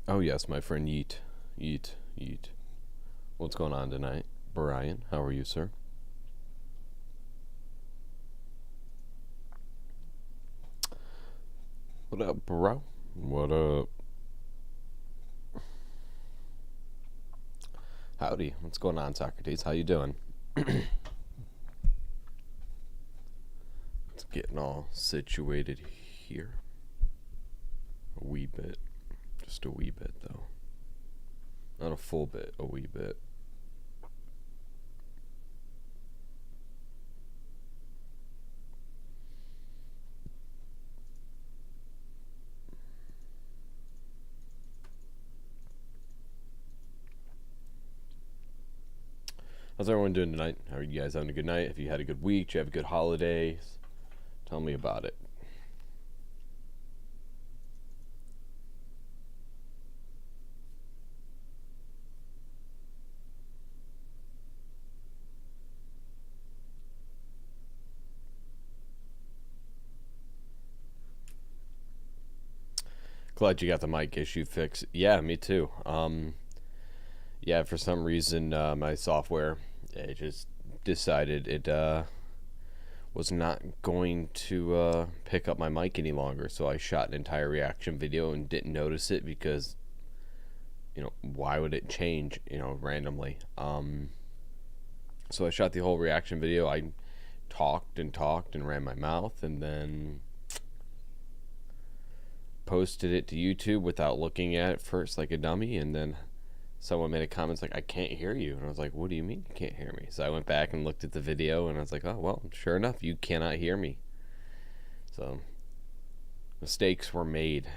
Oh yes, my friend Yeet. Yeet. Yeet. What's going on tonight? Brian, how are you, sir? What up, bro? What up? Howdy. What's going on, Socrates? How you doing? It's getting all situated here. A wee bit. Just a wee bit, though. Not a full bit, a wee bit. How's everyone doing tonight? How are you guys having a good night? Have you had a good week? Do you have a good holidays? Tell me about it. Glad you got the mic issue fixed. Yeah, me too. Yeah, for some reason, my software, it just decided it was not going to pick up my mic any longer. So I shot an entire reaction video and didn't notice it because, why would it change, randomly? So I shot the whole reaction video. I talked and ran my mouth, and then posted it to YouTube without looking at it first like a dummy, and then someone made a comment like, I can't hear you. And I was like, what do you mean you can't hear me? So I went back and looked at the video, and I was like, oh, well, sure enough, you cannot hear me. So mistakes were made.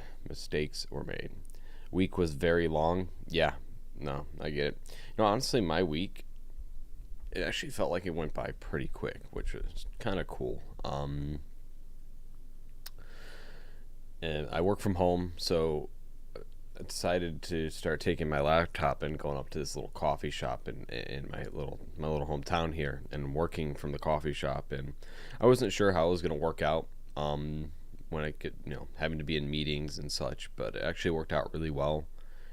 Week was very long. Yeah, no, I get it. Honestly, my week, it actually felt like it went by pretty quick, which was kind of cool. And I work from home, so I decided to start taking my laptop and going up to this little coffee shop in my little hometown here, and working from the coffee shop. And I wasn't sure how it was going to work out when I could, having to be in meetings and such, but it actually worked out really well.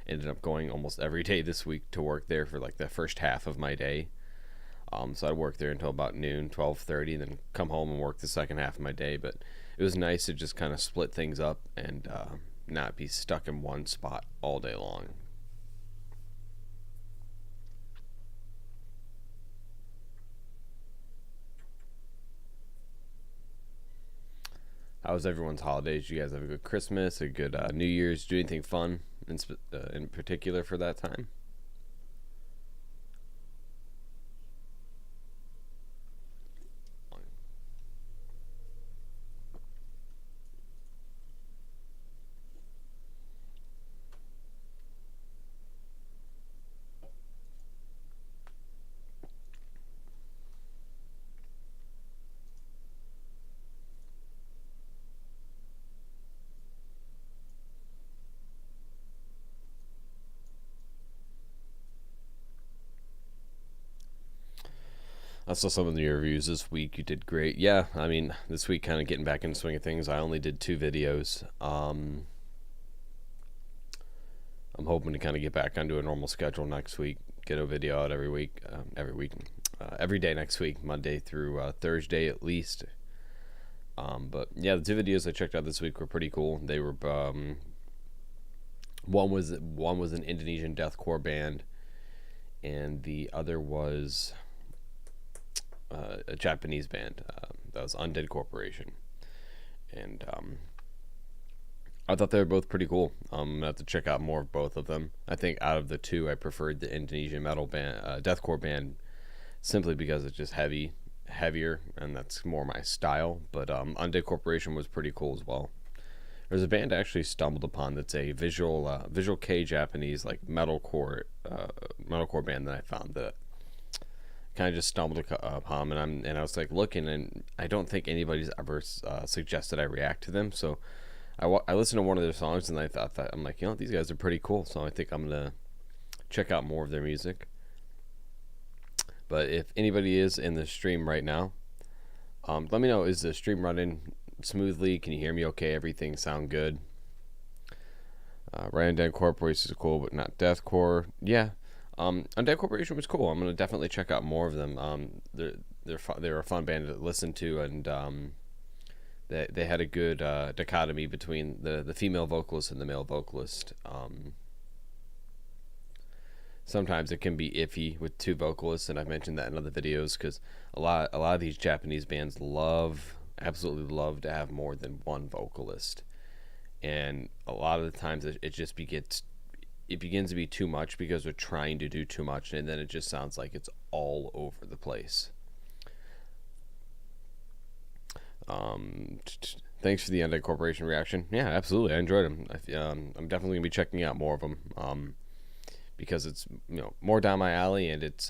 Ended up going almost every day this week to work there for like the first half of my day. So I'd work there until about noon, 12:30, then come home and work the second half of my day. But it was nice to just kind of split things up and not be stuck in one spot all day long. How was everyone's holidays? You guys have a good Christmas, a good New Year's? Do anything fun in particular for that time? I saw some of your reviews this week. You did great. Yeah, I mean, this week kind of getting back in the swing of things. I only did 2 videos. I'm hoping to kind of get back onto a normal schedule next week. Get a video out every day next week, Monday through Thursday at least. But yeah, the 2 videos I checked out this week were pretty cool. They were one was an Indonesian deathcore band, and the other was a Japanese band that was Undead Corporation, and I thought they were both pretty cool. I'm gonna have to check out more of both of them. I think out of the two, I preferred the Indonesian metal band, deathcore band, simply because it's just heavier, and that's more my style. But Undead Corporation was pretty cool as well. There's a band I actually stumbled upon that's a visual K Japanese like metalcore band that I found that kind of just stumbled upon, and I was like looking, and I don't think anybody's ever suggested I react to them. So I listened to one of their songs, and I thought that I'm like, these guys are pretty cool. So I think I'm gonna check out more of their music. But if anybody is in the stream right now, let me know. Is the stream running smoothly? Can you hear me okay? Everything sound good? Undead Corporation is cool, but not Deathcore. Yeah, Undead Corporation was cool. I'm gonna definitely check out more of them. They're a fun band to listen to, and they had a good dichotomy between the female vocalist and the male vocalist. Sometimes it can be iffy with two vocalists, and I've mentioned that in other videos because a lot of these Japanese bands absolutely love to have more than one vocalist, and a lot of the times it just begins to be too much because they're trying to do too much, and then it just sounds like it's all over the place. Thanks for the Undead Corporation reaction. Yeah, absolutely, I enjoyed them. I'm definitely gonna be checking out more of them. Because it's more down my alley, and it's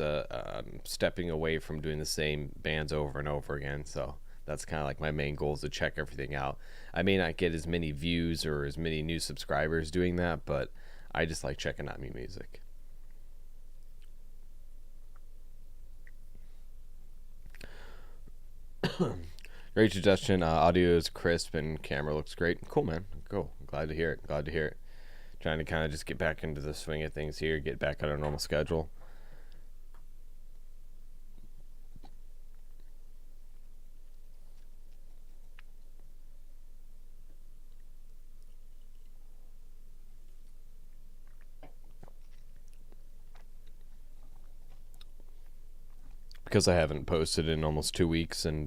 stepping away from doing the same bands over and over again. So that's kind of like my main goal, is to check everything out. I may not get as many views or as many new subscribers doing that, but I just like checking out new music. Great suggestion. Audio is crisp and camera looks great. Cool, man. Cool. Glad to hear it. Trying to kind of just get back into the swing of things here, get back on our normal schedule. Because I haven't posted in almost 2 weeks, and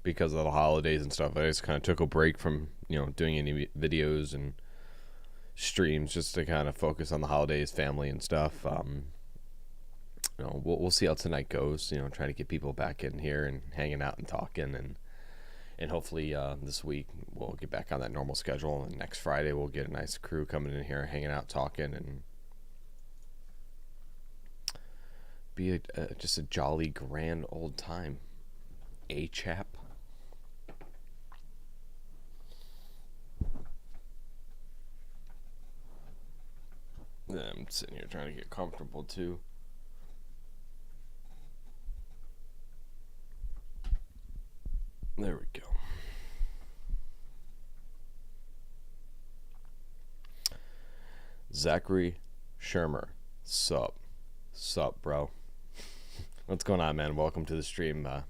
because of the holidays and stuff, I just kind of took a break from doing any videos and streams, just to kind of focus on the holidays, family, and stuff. We'll see how tonight goes. Trying to get people back in here and hanging out and talking, and hopefully this week we'll get back on that normal schedule. And next Friday we'll get a nice crew coming in here, hanging out, talking, and be just a jolly, grand old time. chap. I'm sitting here trying to get comfortable too. There we go. Zachary Shermer. Sup, bro? What's going on, man? Welcome to the stream. How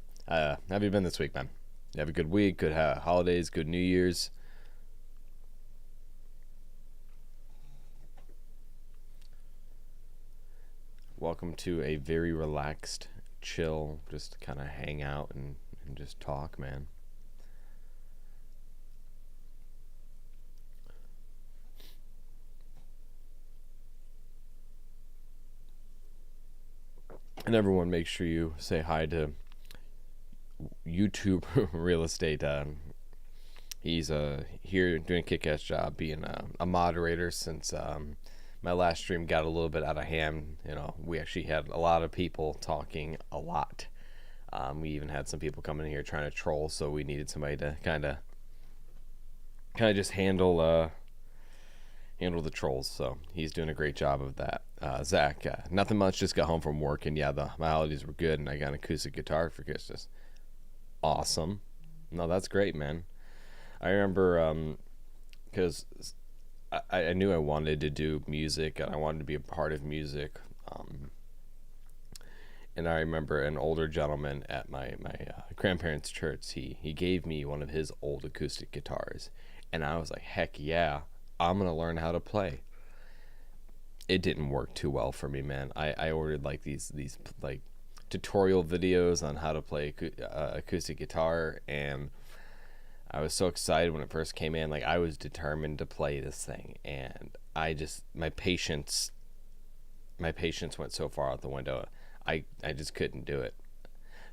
have you been this week, man? You have a good week, good holidays, good New Year's. Welcome to a very relaxed, chill, just kind of hang out and just talk, man. And everyone, make sure you say hi to YouTube Real Estate. He's here doing a kick-ass job being a moderator since my last stream got a little bit out of hand. We actually had a lot of people talking a lot. We even had some people coming in here trying to troll, so we needed somebody to kind of just handle the trolls. So he's doing a great job of that. Zach, nothing much, just got home from work, and yeah, my holidays were good, and I got an acoustic guitar for Christmas. Awesome. No, that's great, man. I remember because I knew I wanted to do music, and I wanted to be a part of music. And I remember an older gentleman at my grandparents' church, he gave me one of his old acoustic guitars, and I was like, heck yeah, I'm gonna learn how to play. It didn't work too well for me, man. I ordered like these like tutorial videos on how to play acoustic guitar, and I was so excited when it first came in. Like, I was determined to play this thing, and my patience went so far out the window. I just couldn't do it.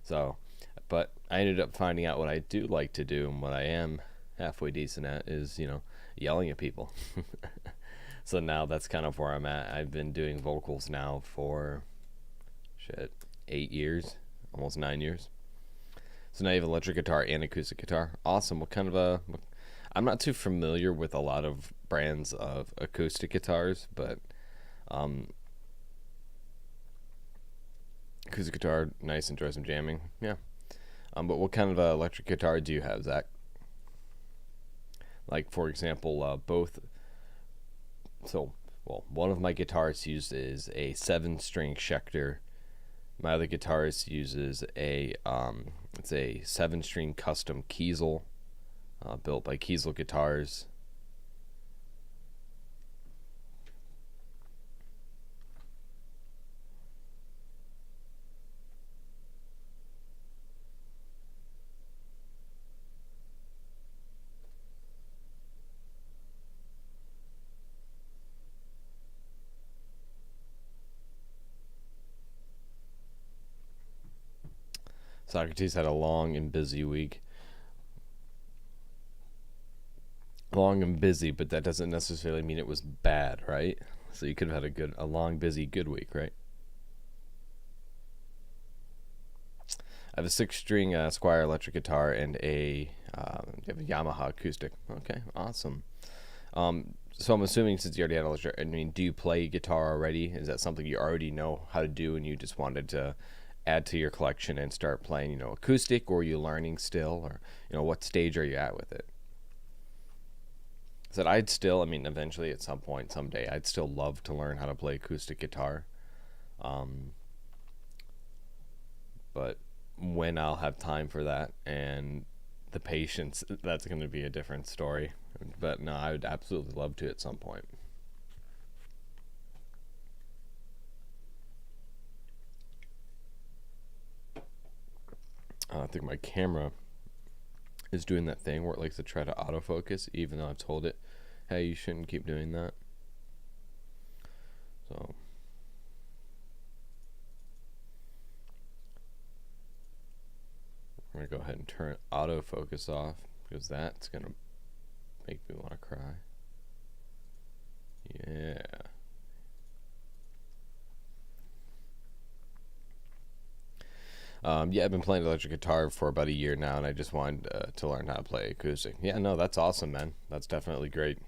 So, but I ended up finding out what I do like to do, and what I am halfway decent at is, yelling at people. So now that's kind of where I'm at. I've been doing vocals now for 8 years, almost 9 years. So now you have electric guitar and acoustic guitar. Awesome. What kind of I'm not too familiar with a lot of brands of acoustic guitars, but acoustic guitar, nice, enjoy some jamming. Yeah. But what kind of electric guitar do you have, Zach? Like, for example, both So, well, one of my guitarists uses a 7-string Schecter. My other guitarist uses it's a 7-string custom Kiesel, built by Kiesel Guitars. Socrates had a long and busy week. Long and busy, but that doesn't necessarily mean it was bad, right? So you could have had a long, busy, good week, right? I have a 6-string Squier electric guitar and you have a Yamaha acoustic. Okay, awesome. So I'm assuming since you already had electric, I mean, do you play guitar already? Is that something you already know how to do and you just wanted to add to your collection and start playing, acoustic, or are you learning still, or, what stage are you at with it? So I mean, eventually at some point, someday, I'd still love to learn how to play acoustic guitar. Um, but when I'll have time for that and the patience, that's going to be a different story. But no, I would absolutely love to at some point. I think my camera is doing that thing where it likes to try to autofocus, even though I've told it, hey, you shouldn't keep doing that. So I'm going to go ahead and turn autofocus off because that's going to make me want to cry. Yeah. Yeah, I've been playing electric guitar for about a year now, and I just wanted to learn how to play acoustic. Yeah, no, that's awesome, man. That's definitely great.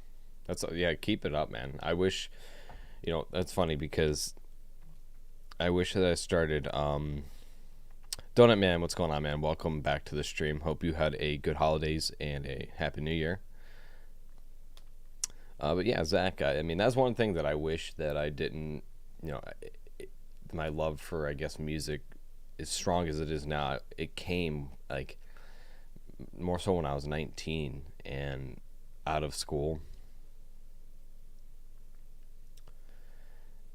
Yeah, keep it up, man. I wish, that's funny because I wish that I started. Donut Man, what's going on, man? Welcome back to the stream. Hope you had a good holidays and a happy new year. But yeah, Zach, I mean, that's one thing that I wish that I didn't, my love for, I guess, music, as strong as it is now, it came like more so when I was 19 and out of school.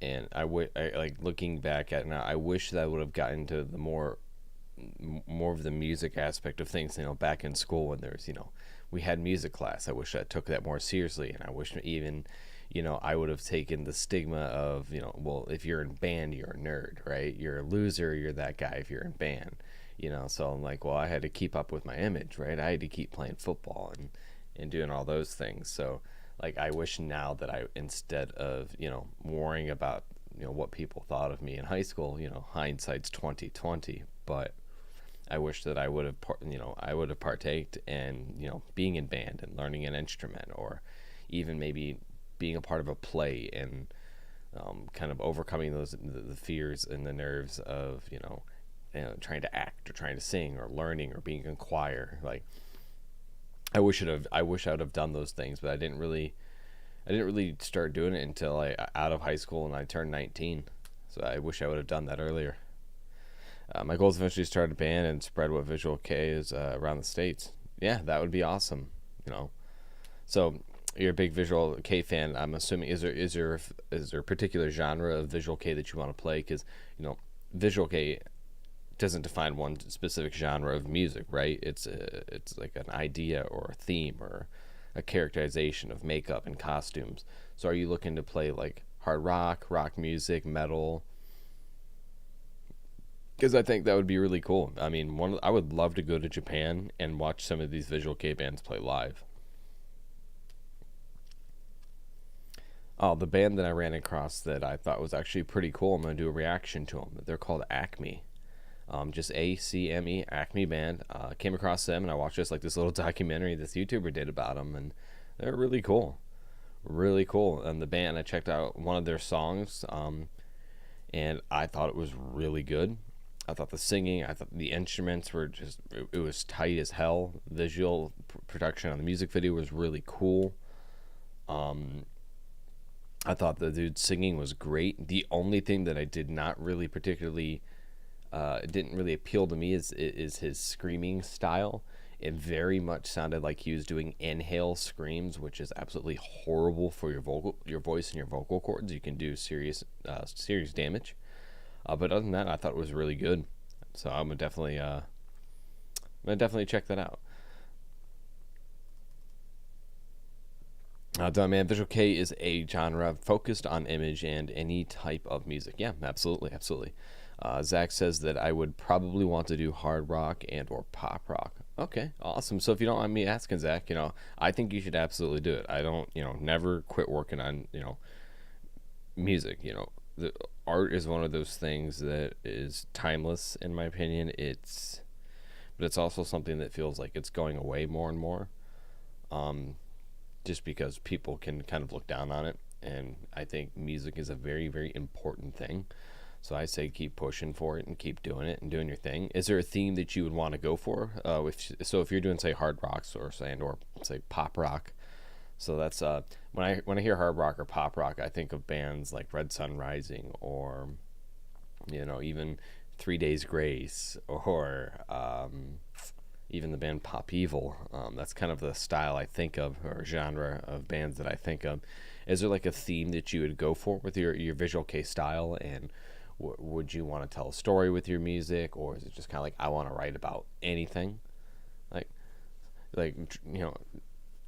And I like looking back at it now, I wish that I would have gotten to the more of the music aspect of things, back in school when there's, we had music class. I wish I took that more seriously, and I wish even, I would have taken the stigma of, well, if you're in band, you're a nerd, right? You're a loser, you're that guy if you're in band, so I'm like, well, I had to keep up with my image, right? I had to keep playing football and doing all those things. So like, I wish now that I, instead of, worrying about, what people thought of me in high school, hindsight's 2020, but I wish that I would have, partaked in, being in band and learning an instrument, or even maybe being a part of a play and kind of overcoming the fears and the nerves of, trying to act or trying to sing or learning or being in choir. Like, I wish I would have done those things, but I didn't really start doing it until I out of high school and I turned 19. So I wish I would have done that earlier. My goal is eventually start a band and spread what Visual Kei is around the states. Yeah, that would be awesome. So you're a big Visual Kei fan. I'm assuming is there a particular genre of Visual Kei that you want to play? Because Visual Kei doesn't define one specific genre of music, right? It's like an idea or a theme or a characterization of makeup and costumes. So are you looking to play like hard rock music, metal? Because I think that would be really cool. I mean, I would love to go to Japan and watch some of these Visual Kei bands play live. Oh, the band that I ran across that I thought was actually pretty cool, I'm going to do a reaction to them. They're called Acme. Just ACME, Acme Band. Came across them and I watched this little documentary this YouTuber did about them, and they're really cool. Really cool. And the band, I checked out one of their songs, and I thought it was really good. I thought the singing, I thought the instruments were just, it was tight as hell. Visual production on the music video was really cool. I thought the dude's singing was great. The only thing that I did not really particularly didn't really appeal to me is his screaming style. It very much sounded like he was doing inhale screams, which is absolutely horrible for your voice and your vocal cords. You can do serious damage. But other than that, I thought it was really good. So I'm gonna definitely check that out. Don Man, Visual K is a genre focused on image and any type of music. Yeah, absolutely, absolutely. Zach says that I would probably want to do hard rock and or pop rock. Okay, awesome. So if you don't mind me asking, Zach, I think you should absolutely do it. I don't, never quit working on, music. The art is one of those things that is timeless, in my opinion. But it's also something that feels like it's going away more and more. Um, just because people can kind of look down on it. And I think music is a very, very important thing. So I say keep pushing for it and keep doing it and doing your thing. Is there a theme that you would want to go for? If you're doing say hard rocks or say pop rock, so that's when I hear hard rock or pop rock, I think of bands like Red Sun Rising or even 3 Days Grace or even the band Pop Evil. That's kind of the style I think of, or genre of bands that I think of. Is there like a theme that you would go for with your Visual K style, and would you want to tell a story with your music, or is it just kind of like I want to write about anything? Like, like you know,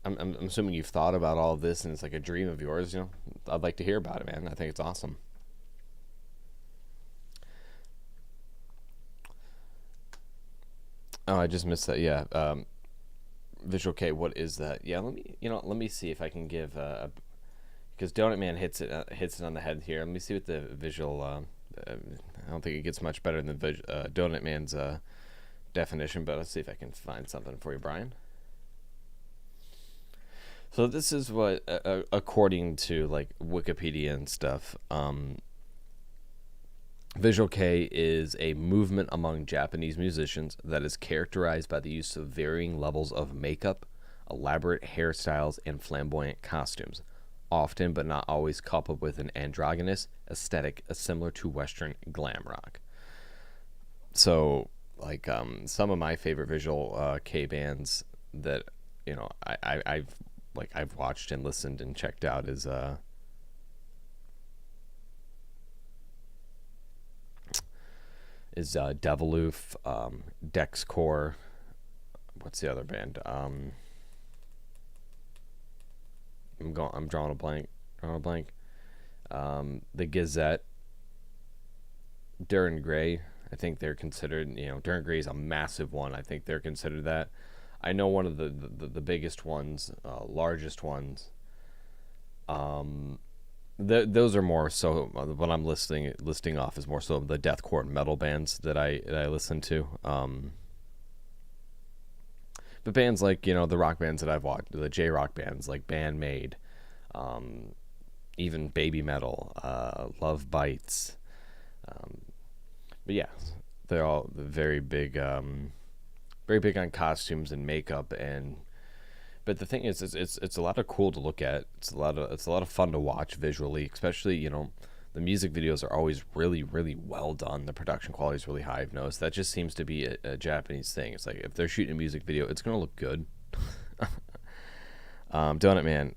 I'm assuming you've thought about all of this, and it's like a dream of yours. I'd like to hear about it, man. I think it's awesome. Oh, I just missed that. Yeah, Visual K. What is that? Yeah, let me see if I can give because Donut Man hits it on the head here. Let me see what the visual. I don't think it gets much better than Donut Man's definition, but let's see if I can find something for you, Brian. So this is what, according to like Wikipedia and stuff, Visual K is a movement among Japanese musicians that is characterized by the use of varying levels of makeup, elaborate hairstyles, and flamboyant costumes, often but not always coupled with an androgynous aesthetic similar to Western glam rock. So, like, some of my favorite Visual K bands that I've watched and listened and checked out is Deviloof, Dexcore. What's the other band? I'm drawing a blank. The Gazette, Darren Gray. I think they're considered. Darren Gray is a massive one. I think they're considered that. I know one of the biggest ones, largest ones. Um, those are more so what I'm listing off is more so the deathcore and metal bands that I listen to. But bands like the rock bands that I've watched, the J rock bands like Bandmade, um, even Baby Metal, Love Bites. Um, but yeah, they're all very big on costumes and makeup. And but the thing is, it's a lot of cool to look at. It's a lot of fun to watch visually, especially the music videos are always really, really well done. The production quality is really high. I've noticed that just seems to be a Japanese thing. It's like if they're shooting a music video, it's gonna look good. Donut Man,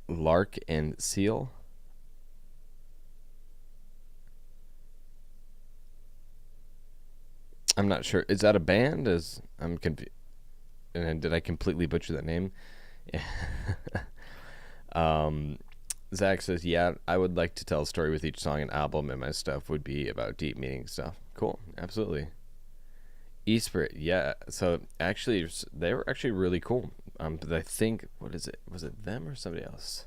Lark and Seal. I'm not sure. Is that a band? I'm confused. And did I completely butcher that name? um, Zach says, "Yeah, I would like to tell a story with each song and album, and my stuff would be about deep meaning stuff." Cool, absolutely. Eastbrit, yeah. So actually, they were actually really cool. But I think what is it? Was it them or somebody else?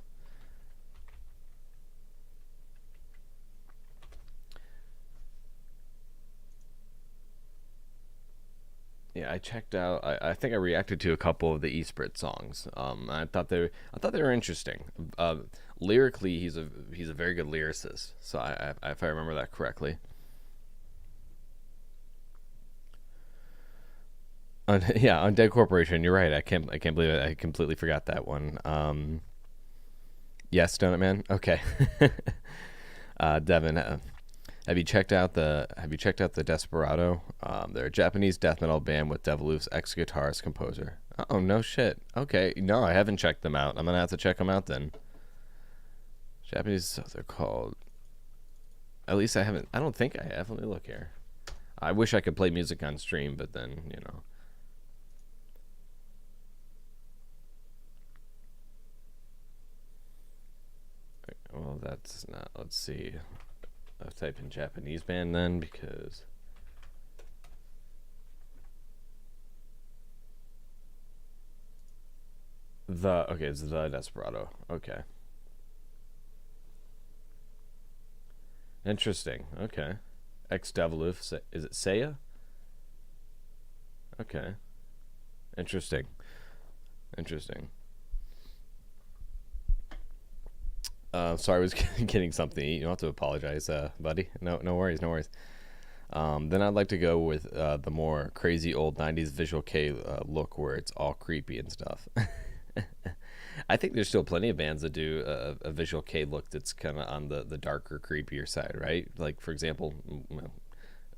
Yeah, I checked out. I think I reacted to a couple of the Eastbrit songs. I thought they were interesting. Lyrically, he's a very good lyricist. So if I remember that correctly. Yeah, on Dead Corporation, you're right. I can't believe it. I completely forgot that one. Yes, Donut Man. Okay. Devin, have you checked out the Desperado? They're a Japanese death metal band with Deviloof's ex guitarist composer. Oh no shit. Okay, no, I haven't checked them out. I'm gonna have to check them out then. Japanese, they're called. At least I haven't. I don't think I have. Let me look here. I wish I could play music on stream, but then you know. Well, that's not. Let's see. I'll type in Japanese band then because. Okay, it's the Desperado. Okay. Interesting. Okay. Ex Deviloof. Is it Seiya? Okay. Interesting. Interesting. Sorry, I was getting something to eat. You don't have to apologize, buddy. No worries, no worries. Then I'd like to go with the more crazy old '90s Visual K look, where it's all creepy and stuff. I think there's still plenty of bands that do Visual K look that's kind of on the darker, creepier side, right? Like for example,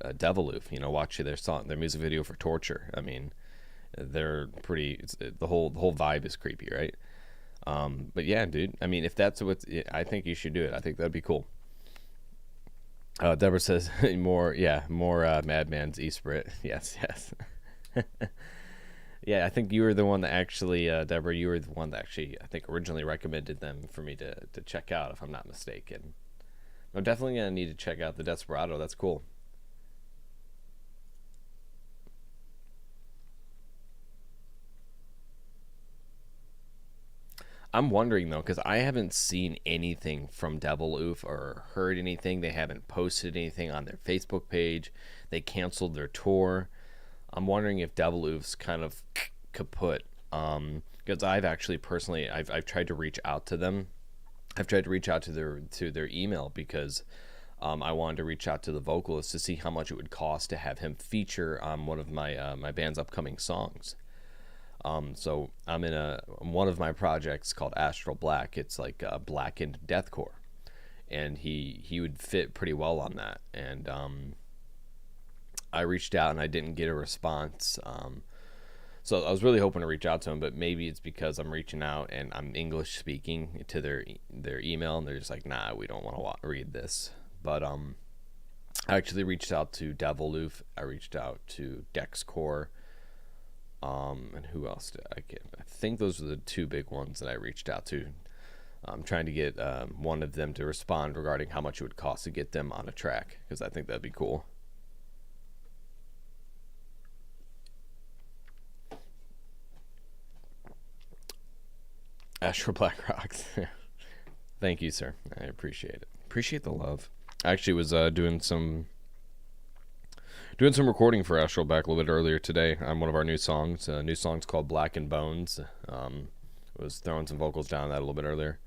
Deviloof. You know, watch their music video for Torture. I mean, they're pretty. The whole vibe is creepy, right? But yeah, dude. I mean, if that's what I think you should do it. I think that'd be cool. Deborah says more Madman's Esprit. Yes. Yeah, I think you were the one that actually, Deborah, you were the one that actually, I think, originally recommended them for me to check out, if I'm not mistaken. I'm definitely going to need to check out the Desperado. That's cool. I'm wondering, though, because I haven't seen anything from Deviloof or heard anything. They haven't posted anything on their Facebook page. They canceled their tour. I'm wondering if Deviloof's kind of kaput. Because I've actually personally, I've tried to reach out to them. I've tried to reach out to their email because I wanted to reach out to the vocalist to see how much it would cost to have him feature on one of my band's upcoming songs. So I'm in one of my projects called Astral Black. It's like blackened deathcore, and he would fit pretty well on that. And I reached out and I didn't get a response. So I was really hoping to reach out to him, but maybe it's because I'm reaching out and I'm English speaking to their email, and they're just like, nah, we don't want to read this. But I actually reached out to Deviloof. I reached out to Dexcore. And who else did I get? I think those are the two big ones that I reached out to. I'm trying to get one of them to respond regarding how much it would cost to get them on a track, because I think that'd be cool. Astro Black Rocks. Thank you, sir. I appreciate it. Appreciate the love. I actually was doing some recording for Astral Black a little bit earlier today on one of our new songs. New song's called Black and Bones. Was throwing some vocals down that a little bit earlier.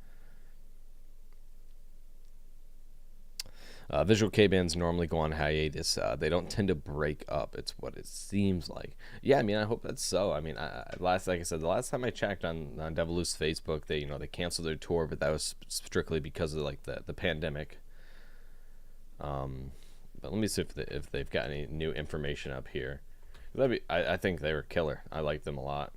Visual K bands normally go on hiatus. They don't tend to break up. It's what it seems like. Yeah, I mean, I hope that's so. I mean, like I said, the last time I checked on Deviloof's Facebook, they canceled their tour, but that was strictly because of like the pandemic. But let me see if they've got any new information up here. I think they were killer. I like them a lot.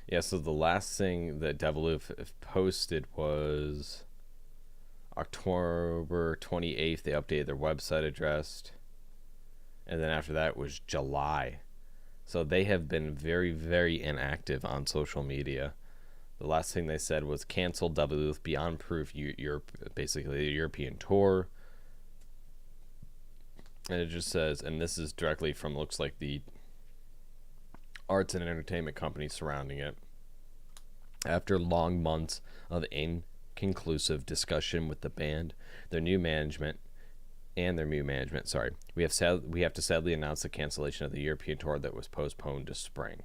Yeah, so the last thing that Deviloof posted was October 28th. They updated their website address. And then after that was July. So they have been very, very inactive on social media. The last thing they said was cancel Deviloof Beyond Proof, basically the European tour. And it just says, and this is directly from, looks like the arts and entertainment company surrounding it. After long months of inconclusive discussion with the band, their new management, we have to sadly announce the cancellation of the European tour that was postponed to spring.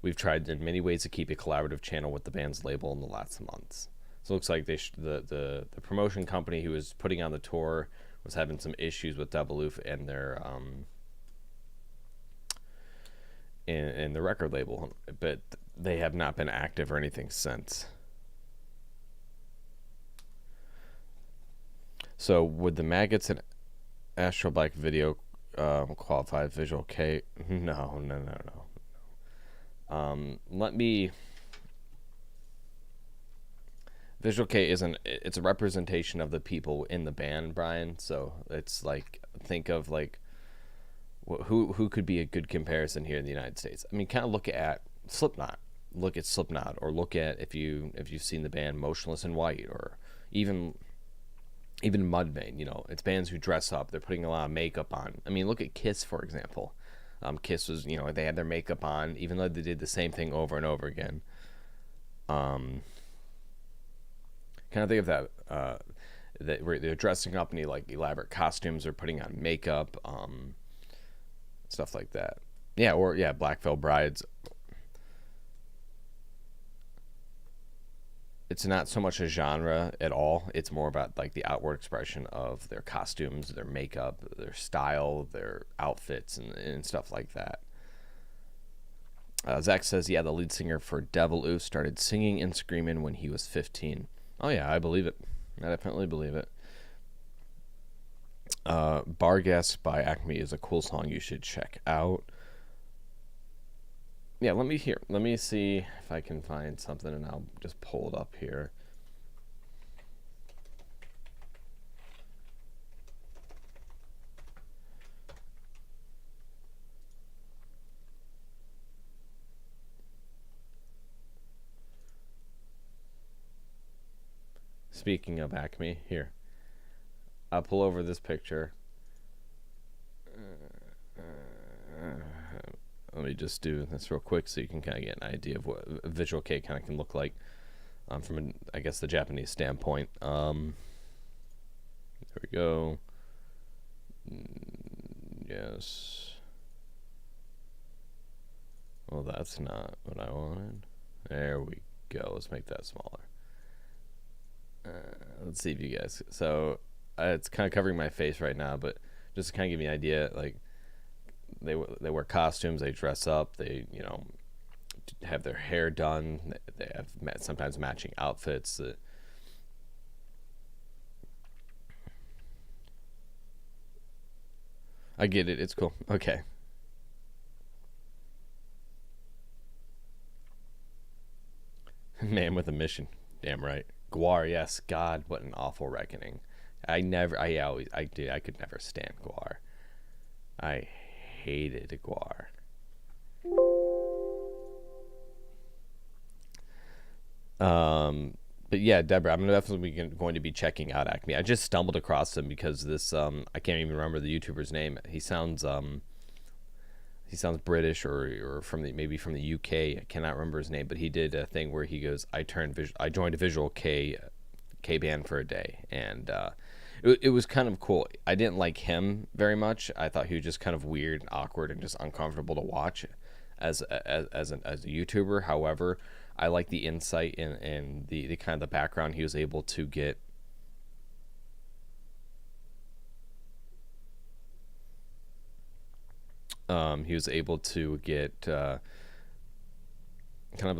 We've tried in many ways to keep a collaborative channel with the band's label in the last months. So it looks like the promotion company who was putting on the tour was having some issues with Deviloof and their in the record label, but they have not been active or anything since. So would the Maggots and Astral Black video qualify Visual Kei? No. Let me. Visual Kei it's a representation of the people in the band, Brian. So it's like, think of like who could be a good comparison here in the United States. I mean, kind of look at Slipknot. Look at Slipknot, or look at if you've seen the band Motionless in White, or even Mudvayne. You know, it's bands who dress up. They're putting a lot of makeup on. I mean, look at Kiss, for example. Kiss was, they had their makeup on, even though they did the same thing over and over again. Kind of think of that. That where they're dressing up in like elaborate costumes or putting on makeup, stuff like that. Yeah, or Black Veil Brides. It's not so much a genre at all. It's more about like the outward expression of their costumes, their makeup, their style, their outfits, and stuff like that. Zach says, the lead singer for Deviloof started singing and screaming when he was 15. Oh yeah, I believe it. I definitely believe it. Bargas by Acme is a cool song you should check out. Yeah, let me see if I can find something, and I'll just pull it up here. Speaking of Acme, here, I'll pull over this picture. Let me just do this real quick so you can kind of get an idea of what Visual Kei kind of can look like from, I guess, the Japanese standpoint. There we go. Yes. Well, that's not what I wanted. There we go. Let's make that smaller. Let's see if you guys. So it's kind of covering my face right now, but just to kind of give you an idea, like they wear costumes, they dress up, they have their hair done, they have sometimes matching outfits. I get it. It's cool. Okay. Man with a mission. Damn right. Gwar, yes. God, what an awful reckoning. I could never stand Gwar. I hated Gwar. But yeah, Deborah, I'm definitely going to be checking out Acme. I just stumbled across him because this I can't even remember the YouTuber's name. He sounds British or maybe from the UK. I cannot remember his name, but he did a thing where he goes, I joined a Visual Kei band for a day, and it was kind of cool. I didn't like him very much. I thought he was just kind of weird and awkward and just uncomfortable to watch as a YouTuber. However, I like the insight and the kind of the background he was able to get. He was able to get kind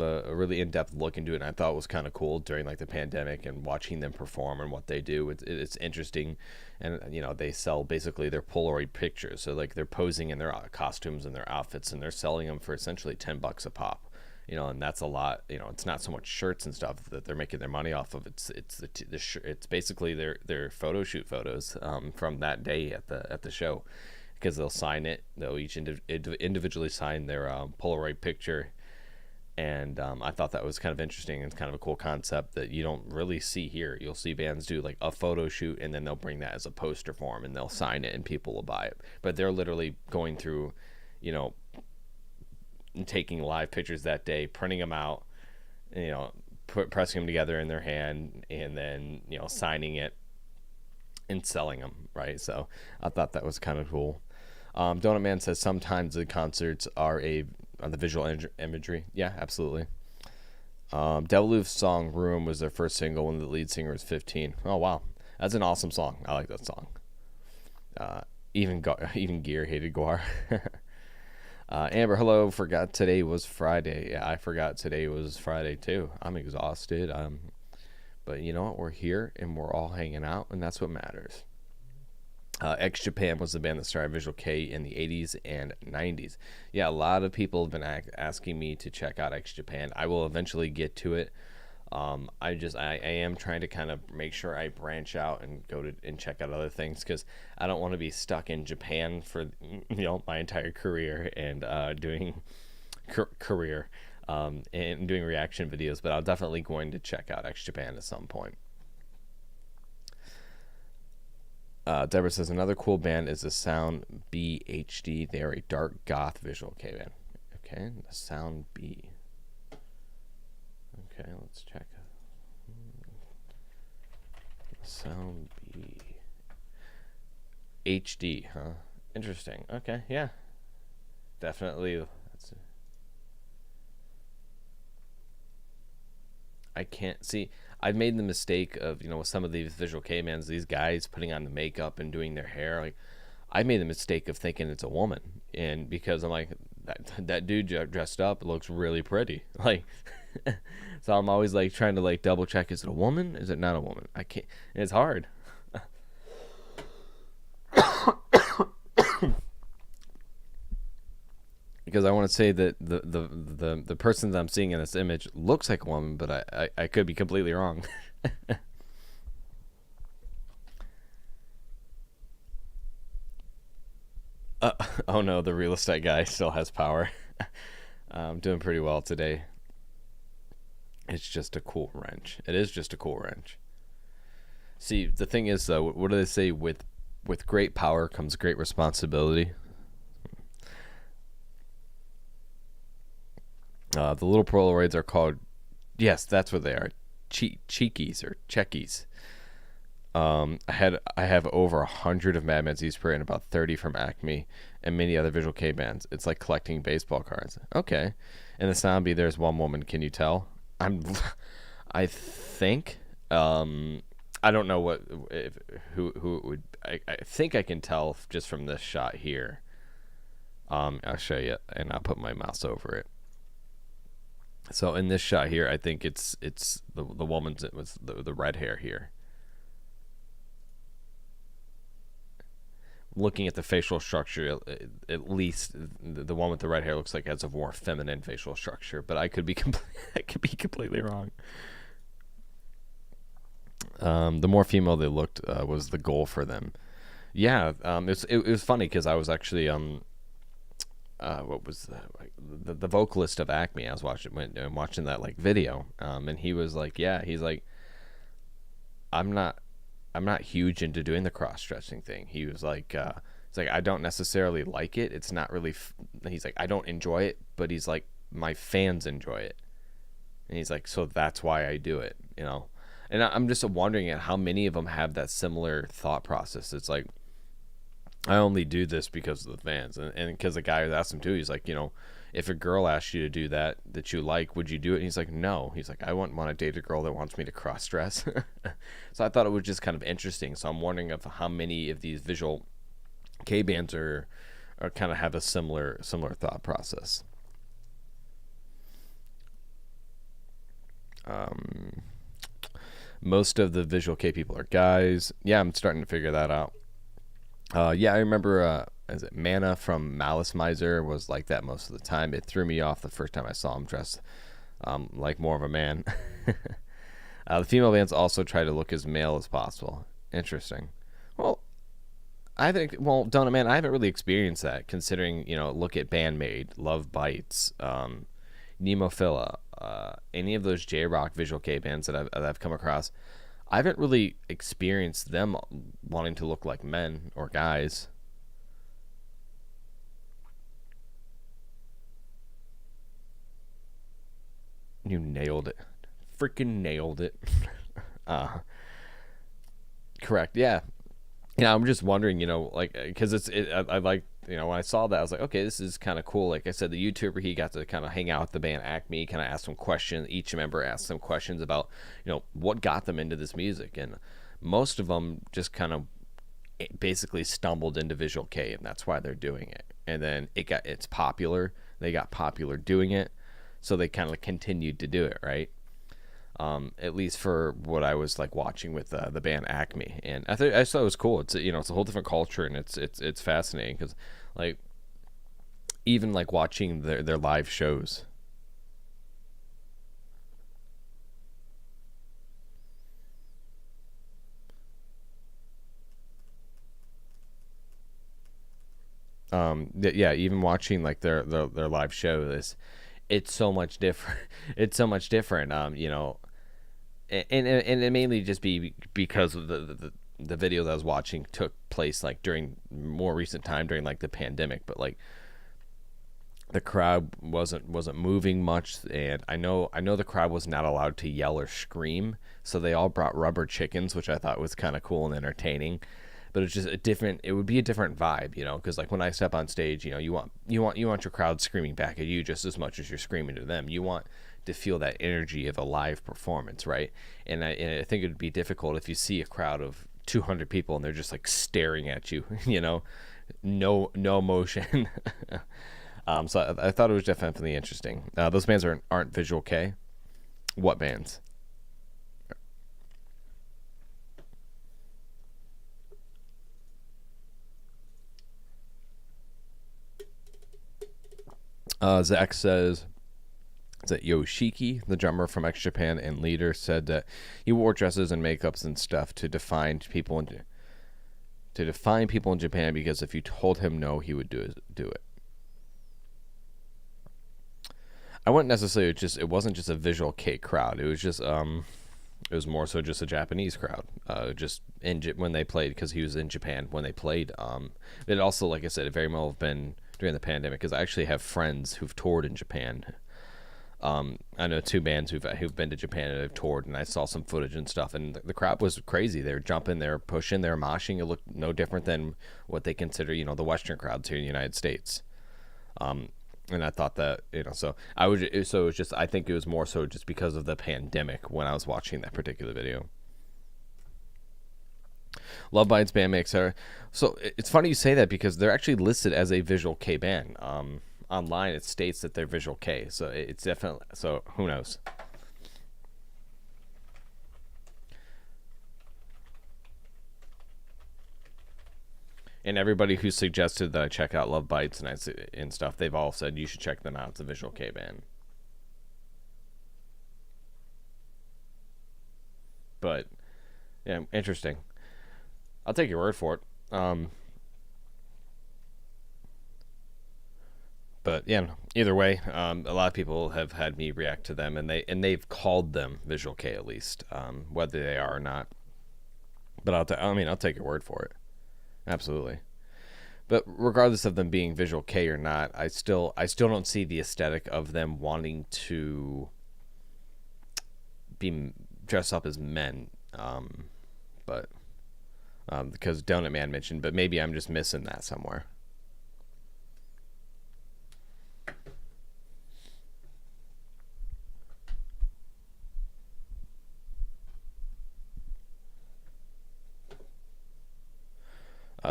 of a really in-depth look into it, and I thought it was kind of cool during like the pandemic and watching them perform and what they do. It's interesting, and they sell basically their Polaroid pictures, so like they're posing in their costumes and their outfits, and they're selling them for essentially $10 a pop. And that's a lot. It's not so much shirts and stuff that they're making their money off of. It's basically their photo shoot photos from that day at the show, because they'll sign it. They'll each individually sign their Polaroid picture, and I thought that was kind of interesting. It's kind of a cool concept that you don't really see here. You'll see bands do like a photo shoot, and then they'll bring that as a poster form, and they'll sign it, and people will buy it. But they're literally going through, and taking live pictures that day, printing them out, pressing them together in their hand, and then signing it and selling them, right? So I thought that was kind of cool. Donut Man says sometimes the concerts are the visual imagery. Yeah, absolutely. Deviloo's song "Room" was their first single when the lead singer was 15. Oh wow, that's an awesome song. I like that song. Even Gear hated Guar. Amber, hello. Forgot today was Friday. Yeah, I forgot today was Friday too. I'm exhausted. But you know what? We're here and we're all hanging out, and that's what matters. X Japan was the band that started Visual Kei in the 80s and 90s. Yeah, a lot of people have been asking me to check out X Japan. I will eventually get to it. I am trying to kind of make sure I branch out and go to and check out other things, because I don't want to be stuck in Japan for my entire career and doing and doing reaction videos. But I'm definitely going to check out X Japan at some point. Deborah says another cool band is the Sound B HD. They are a dark goth Visual Kei band. Okay, the Sound B. Okay, let's check. Sound B HD, huh? Interesting. Okay, yeah, definitely. I can't see. I've made the mistake of, with some of these Visual Kei bands, these guys putting on the makeup and doing their hair. Like, I made the mistake of thinking it's a woman, and because I'm like, that dude dressed up looks really pretty. Like, so I'm always like trying to like double check: is it a woman? Is it not a woman? I can't. And it's hard. Because I want to say that the person that I'm seeing in this image looks like a woman, but I could be completely wrong. Oh no, the real estate guy still has power. I'm doing pretty well today. It's just a cool wrench. It is just a cool wrench. See, the thing is, though, what do they say? With great power comes great responsibility. The little Polaroids are called, yes, that's what they are, cheekies or checkies. I have over 100 of Madman Z Spray and about 30 from Acme and many other Visual Kei bands. It's like collecting baseball cards. Okay. In the Sound B, there's one woman. Can you tell? I think. I don't know who it would. I think I can tell just from this shot here. I'll show you, and I'll put my mouse over it. So in this shot here, I think it's the woman's with the red hair here. Looking at the facial structure, at least the one with the red hair looks like it has a more feminine facial structure, but I could be completely wrong. The more female they looked was the goal for them. Yeah, it was funny because I was actually what was the vocalist of Acme? I was watching that like video, and he was like, yeah, he's like, I'm not huge into doing the cross-dressing thing. He was like, it's like, I don't necessarily like it. It's not really, he's like, I don't enjoy it, but he's like, my fans enjoy it. And he's like, so that's why I do it, And I'm just wondering at how many of them have that similar thought process. It's like, I only do this because of the fans. And because the guy asked him too, he's like, if a girl asks you to do that you like, would you do it? And he's like, no. He's like, I wouldn't want to date a girl that wants me to cross-dress. So I thought it was just kind of interesting. So I'm wondering of how many of these Visual Kei bands are kind of have a similar thought process. Most of the Visual Kei people are guys. Yeah, I'm starting to figure that out. Yeah, I remember is it Mana from Malice Miser was like that most of the time. It threw me off the first time I saw him dressed like more of a man. The female bands also try to look as male as possible. Interesting. Well, Donut Man, I haven't really experienced that, considering, look at Bandmade, Love Bites, Nemophila, any of those J-Rock Visual Kei bands that I've come across. I haven't really experienced them wanting to look like men or guys. You nailed it. Freaking nailed it. Correct. Yeah. I'm just wondering, because I like when I saw that, I was like, okay, this is kind of cool. Like I said, the YouTuber, he got to kind of hang out with the band Acme, kind of ask some questions. Each member asked some questions about, what got them into this music, and most of them just kind of basically stumbled into Visual Kei, and that's why they're doing it. And then it's popular. They got popular doing it, so they kind of continued to do it, right? At least for what I was like watching with the band Acme, and I thought it was cool. It's it's a whole different culture, and it's fascinating because like even like watching their live shows. Yeah, even watching like their live show is it's so much different. It's so much different. And it mainly just because of the video that I was watching took place like during more recent time during like the pandemic, but like the crowd wasn't moving much, and I know the crowd was not allowed to yell or scream, so they all brought rubber chickens, which I thought was kind of cool and entertaining. But it's just it would be a different vibe, because like when I step on stage, you want your crowd screaming back at you just as much as you're screaming to them. You want to feel that energy of a live performance, right? And I think it would be difficult if you see a crowd of 200 people and they're just like staring at you, no motion. So I thought it was definitely interesting. Those bands aren't Visual Kei. What bands? Zach says that Yoshiki, the drummer from X Japan and leader, said that he wore dresses and makeups and stuff to define people in Japan, because if you told him no, he would do it. I wouldn't necessarily it wasn't just a Visual Kei crowd. It was just it was more so just a Japanese crowd. Just when they played, because he was in Japan when they played. It also, like I said, it very well have been during the pandemic, because I actually have friends who've toured in Japan. I know two bands who've been to Japan and have toured, and I saw some footage and stuff, and the crowd was crazy. They were jumping, they were pushing, they were moshing. It looked no different than what they consider, the Western crowds here in the United States. And I thought that, so it was just, I think it was more so just because of the pandemic when I was watching that particular video. Love Bites band mix. So it's funny you say that, because they're actually listed as a Visual Kei band. Online it states that they're Visual Kei, so it's definitely, so who knows. And everybody who suggested that I check out Love Bites and stuff, they've all said you should check them out. It's a Visual Kei band. But yeah, interesting. I'll take your word for it. But yeah, either way, a lot of people have had me react to them, and they've called them Visual Kei, at least, whether they are or not. But I'll take your word for it. Absolutely. But regardless of them being Visual Kei or not, I still don't see the aesthetic of them wanting to be dressed up as men. But because Donut Man mentioned, but maybe I'm just missing that somewhere.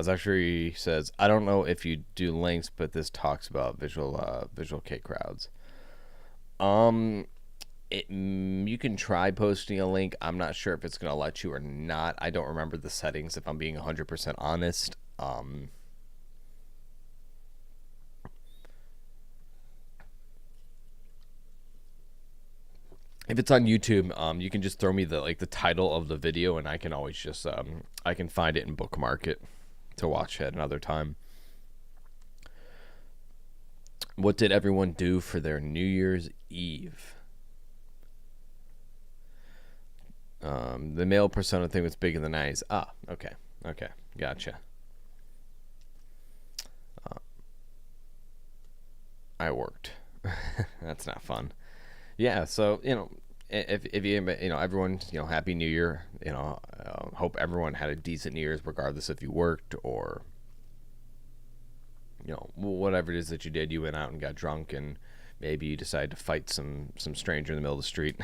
Zachary says, I don't know if you do links, but this talks about Visual Kei crowds. You can try posting a link. I'm not sure if it's going to let you or not. I don't remember the settings, if I'm being 100% honest. If it's on YouTube, you can just throw me the title of the video, and I can always just I can find it and bookmark it to watch at another time. What did everyone do for their New Year's Eve? The male persona thing was big in the 90s. Ah, okay, gotcha. I worked. That's not fun. Yeah, so if you everyone, Happy New Year. Hope everyone had a decent New Year's, regardless if you worked or whatever it is that you did, you went out and got drunk, and maybe you decided to fight some stranger in the middle of the street.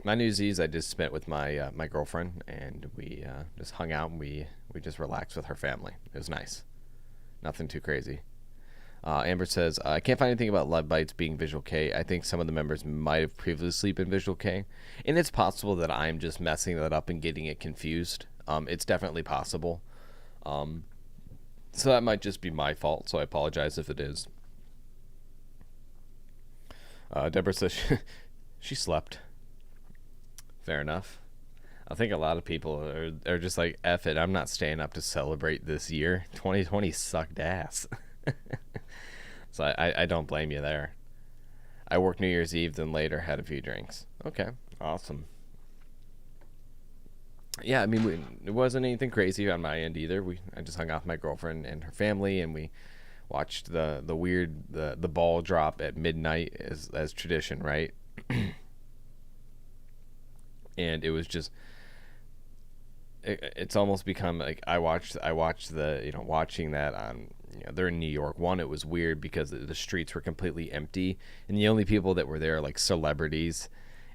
My New Year's I just spent with my girlfriend, and we just hung out, and we just relaxed with her family. It was nice. Nothing too crazy. Amber says, I can't find anything about Love Bites being Visual K. I think some of the members might have previously been Visual K. And it's possible that I'm just messing that up and getting it confused. It's definitely possible. So that might just be my fault, so I apologize if it is. Deborah says she slept. Fair enough. I think a lot of people are just like, F it, I'm not staying up to celebrate this year. 2020 sucked ass. So I don't blame you there. I worked New Year's Eve, then later had a few drinks. Okay, awesome. Yeah, I mean, it wasn't anything crazy on my end either. I just hung out with my girlfriend and her family, and we watched the ball drop at midnight as tradition, right? And it was just, it's almost become like I watched the watching that on, they're in New York. One, it was weird because the streets were completely empty, and the only people that were there are like celebrities,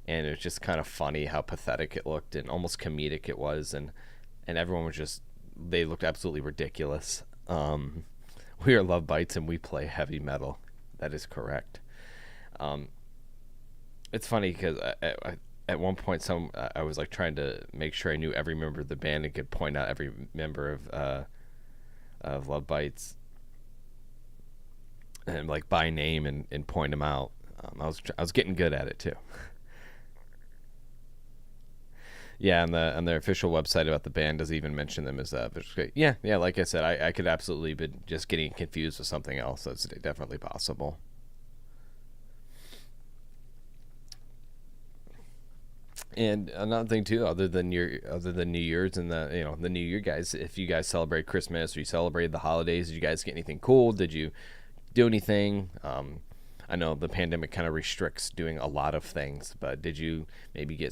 and it was just kind of funny how pathetic it looked and almost comedic it was, and everyone was just, they looked absolutely ridiculous. We are Love Bites and we play heavy metal. That is correct. It's funny because at one point I was like trying to make sure I knew every member of the band and could point out every member of Love Bites and like by name and point them out. I was getting good at it too. Yeah, on their official website about the band doesn't even mention them as visual. Yeah. Like I said, I could absolutely be just getting confused with something else. That's definitely possible. And another thing too, other than New Year's and the New Year guys, if you guys celebrate Christmas or you celebrate the holidays, did you guys get anything cool? Did you do anything? I know the pandemic kind of restricts doing a lot of things, but did you maybe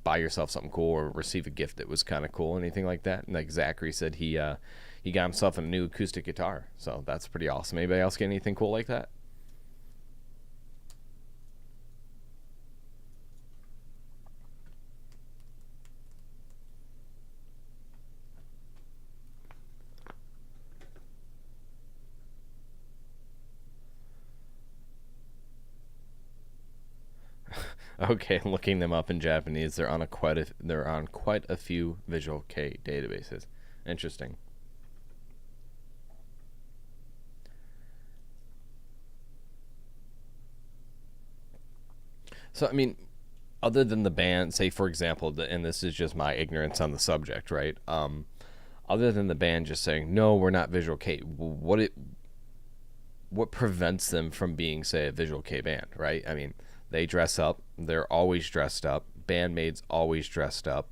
buy yourself something cool or receive a gift that was kind of cool, anything like that? And like Zachary said, he got himself a new acoustic guitar, so that's pretty awesome. Anybody else get anything cool like that? Okay, looking them up in Japanese, they're on quite a few Visual K databases. Interesting. So I mean, other than the band, say for example, and this is just my ignorance on the subject, right? Other than the band just saying no, we're not Visual K, what prevents them from being, say, a Visual K band, right? I mean, they dress up. They're always dressed up. Bandmates always dressed up.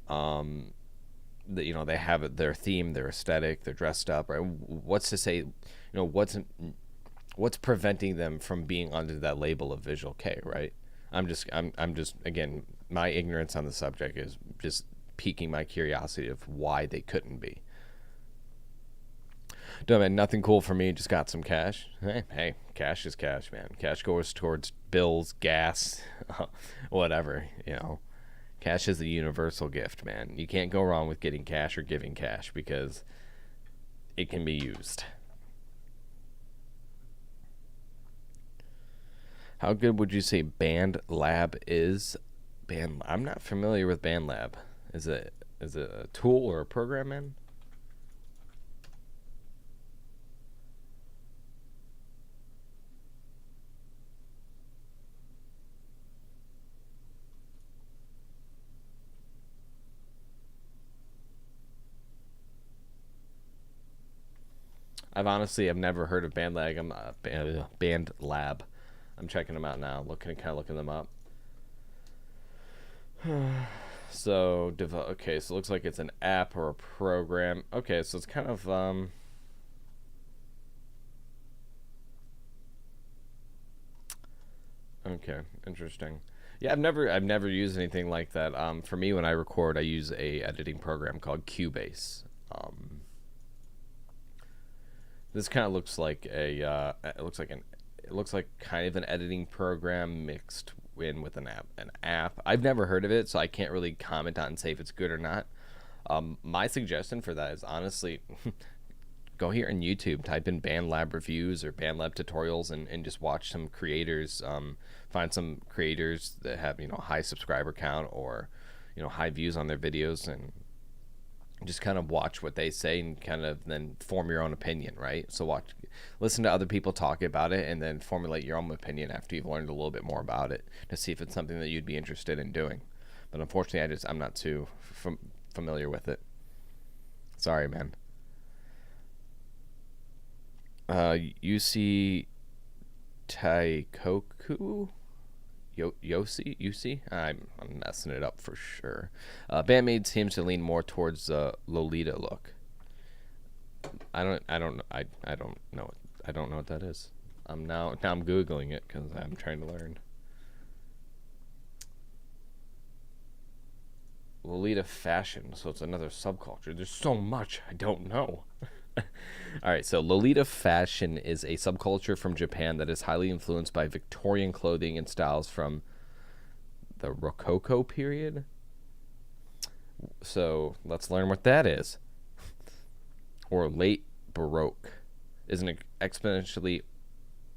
They have their theme, their aesthetic. They're dressed up. Right? What's to say? What's preventing them from being under that label of Visual K? Right? I'm just again, my ignorance on the subject is just piquing my curiosity of why they couldn't be. No, man, nothing cool for me. Just got some cash. Hey, cash is cash, man. Cash goes towards bills, gas, whatever. Cash is a universal gift, man. You can't go wrong with getting cash or giving cash because it can be used. How good would you say BandLab is? I'm not familiar with BandLab. Is it a tool or a program, man? I've never heard of BandLab. I'm checking them out now. Looking them up. So okay, so it looks like it's an app or a program. Okay, so it's kind of Okay, interesting. Yeah, I've never used anything like that. For me, when I record, I use a editing program called Cubase. Um, this kind of looks like it looks like kind of an editing program mixed in with an app. I've never heard of it, so I can't really comment on and say if it's good or not. My suggestion for that is honestly go here on YouTube, type in BandLab reviews or BandLab tutorials, and just watch some creators. Find some creators that have high subscriber count or high views on their videos, and just kind of watch what they say and kind of then form your own opinion, right? So listen to other people talk about it, and then formulate your own opinion after you've learned a little bit more about it to see if it's something that you'd be interested in doing. But unfortunately, I'm not too familiar with it. Sorry, man. UC Taikoku? Yosi? I'm messing it up for sure. Bandmate seems to lean more towards the Lolita look. I don't know. I don't know. I don't know what that is. Now I'm googling it because I'm trying to learn. Lolita fashion. So it's another subculture. There's so much I don't know. All right, so Lolita fashion is a subculture from Japan that is highly influenced by Victorian clothing and styles from the Rococo period. So let's learn what that is. Or late Baroque is an exponentially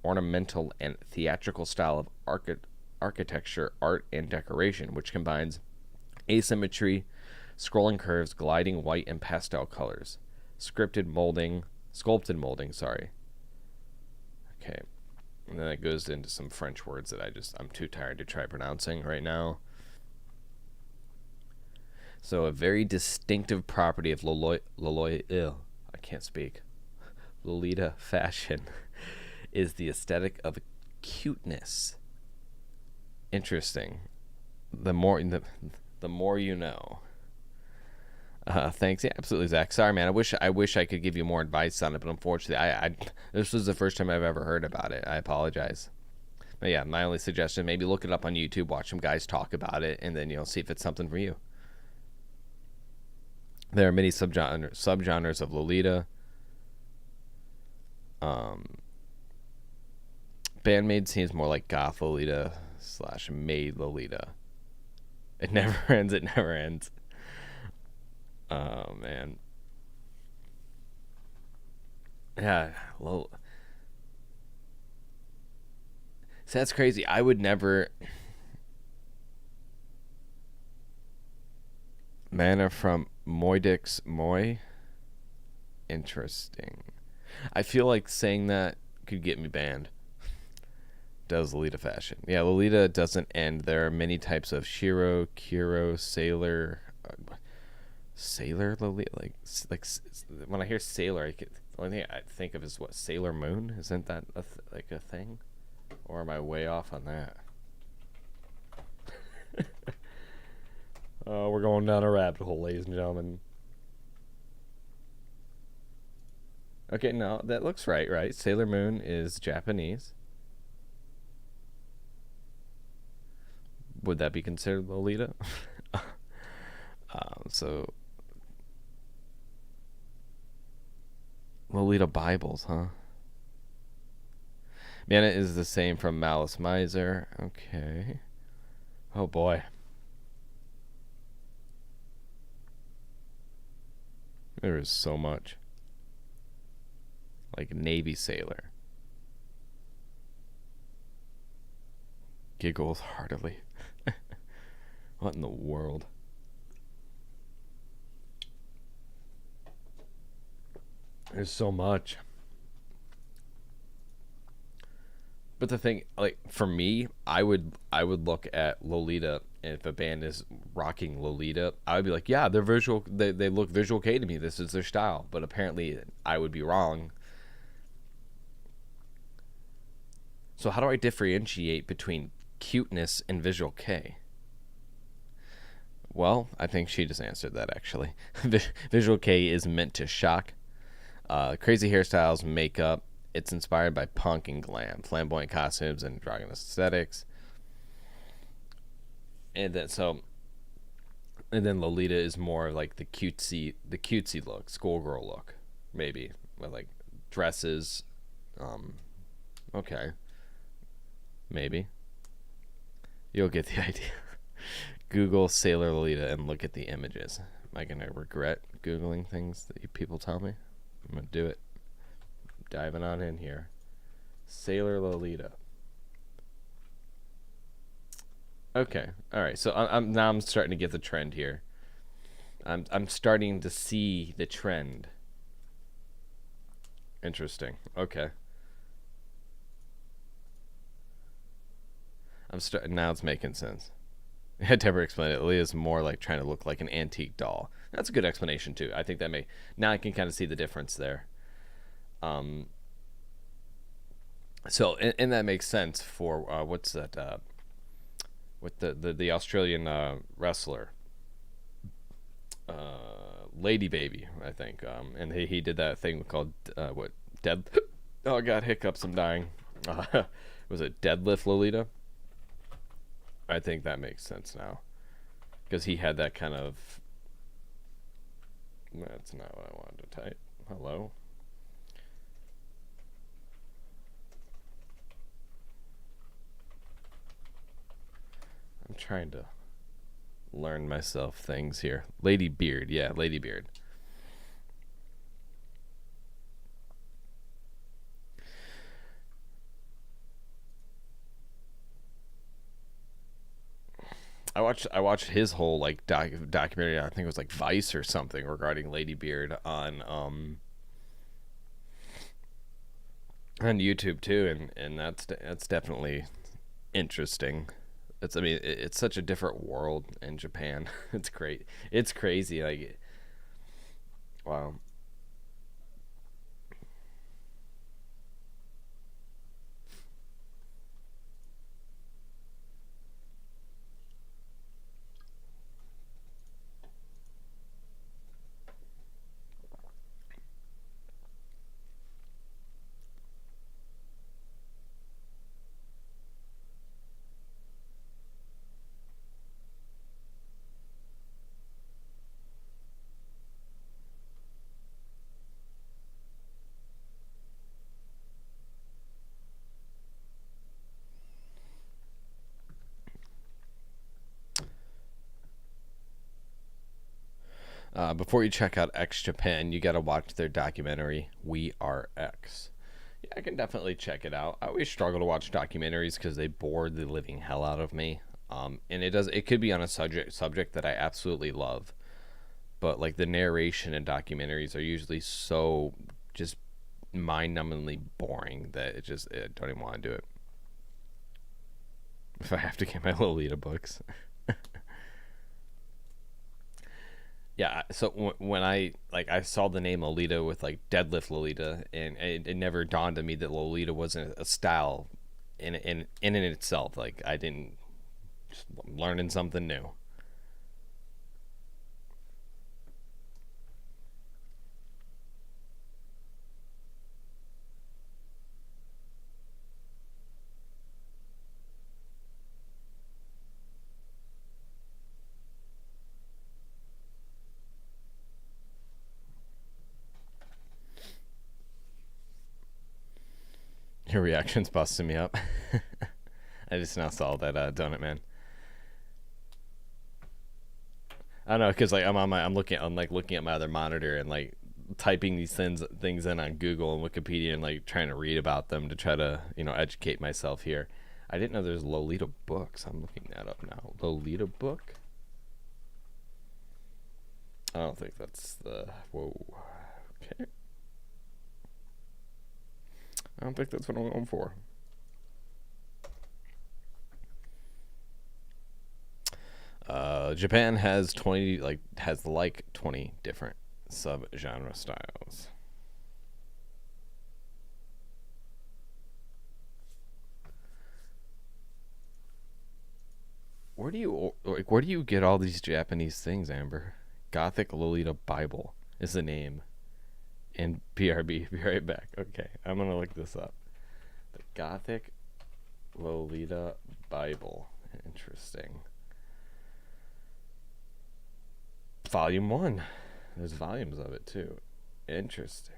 ornamental and theatrical style of architecture, art, and decoration, which combines asymmetry, scrolling curves, gliding white and pastel colors. Sculpted molding, sorry. Okay. And then it goes into some French words that I'm too tired to try pronouncing right now. So a very distinctive property of I can't speak. Lolita fashion is the aesthetic of cuteness. Interesting. The more you know. Thanks. Yeah, absolutely, Zach. Sorry, man. I wish I could give you more advice on it, but unfortunately, I this was the first time I've ever heard about it. I apologize. But yeah, my only suggestion: maybe look it up on YouTube, watch some guys talk about it, and then see if it's something for you. There are many subgenres of Lolita. Bandmate seems more like goth Lolita / maid Lolita. It never ends. It never ends. Oh, man. Yeah, well, so that's crazy. I would never. Mana from Moidix Moy. Interesting. I feel like saying that could get me banned. Does Lolita fashion? Yeah, Lolita doesn't end. There are many types of Shiro, Kiro, Sailor Lolita, like when I hear sailor, the only thing I think of is what, Sailor Moon. Isn't that a thing, or am I way off on that? Oh, we're going down a rabbit hole, ladies and gentlemen. Okay, no, that looks right. Right, Sailor Moon is Japanese. Would that be considered Lolita? So Lolita Bibles, huh? Mana is the same from Malice Miser. Okay. Oh boy. There is so much. Like Navy Sailor. Giggles heartily. What in the world? There's so much. But the thing, like, for me, I would look at Lolita, and if a band is rocking Lolita, I would be like, yeah, they're visual. They look visual kei to me. This is their style. But apparently, I would be wrong. So how do I differentiate between cuteness and visual kei? Well, I think she just answered that, actually. Visual kei is meant to shock. Crazy hairstyles, makeup. It's inspired by punk and glam, flamboyant costumes, and androgynous aesthetics. And then Lolita is more like the cutesy look, schoolgirl look, maybe with like dresses. Um, okay, maybe you'll get the idea. Google Sailor Lolita and look at the images. Am I gonna regret googling things that you people tell me? I'm gonna do it. Diving on in here. Sailor Lolita. Okay, all right. So I'm starting to get the trend here. I'm starting to see the trend. Interesting. Okay. I'm starting now. It's making sense. I had never explained it. Leah's more like trying to look like an antique doll. That's a good explanation too. I think that may now I can kind of see the difference there. Um. So and that makes sense for what's that? With the Australian wrestler, Lady Baby, I think. And he did that thing called what dead. Oh, I got hiccups. I'm dying. Was it Deadlift Lolita? I think that makes sense now, because he had that kind of. That's not what I wanted to type. Hello. I'm trying to learn myself things here. Lady Beard, yeah, Lady Beard. I watched his whole like documentary. I think it was like Vice or something regarding Lady Beard on YouTube too, and that's definitely interesting. It's I mean it's such a different world in Japan. It's great. It's crazy. Like wow. Before you check out X Japan, you got to watch their documentary We Are X. Yeah, I can definitely check it out. I always struggle to watch documentaries because they bore the living hell out of me. And it could be on a subject that I absolutely love, but like the narration in documentaries are usually so just mind-numbingly boring that I don't even want to do it. If I have to get my Lolita books. Yeah, so when I saw the name Lolita with like Deadlift Lolita, and it never dawned on me that Lolita wasn't a style in itself. Like I didn't just learning something new. Your reaction's busting me up. I just now saw that Donut Man. I don't know because like I'm like looking at my other monitor and like typing these things in on Google and Wikipedia and like trying to read about them to try to educate myself here. I didn't know there's Lolita books. I'm looking that up now. Lolita book. I don't think that's the whoa. Okay. I don't think that's what I'm going for. Japan has 20 different sub-genre styles. Where do you get all these Japanese things, Amber? Gothic Lolita Bible is the name. And BRB, be right back. Okay, I'm gonna look this up. The Gothic Lolita Bible. Interesting. Volume 1. There's volumes of it, too. Interesting.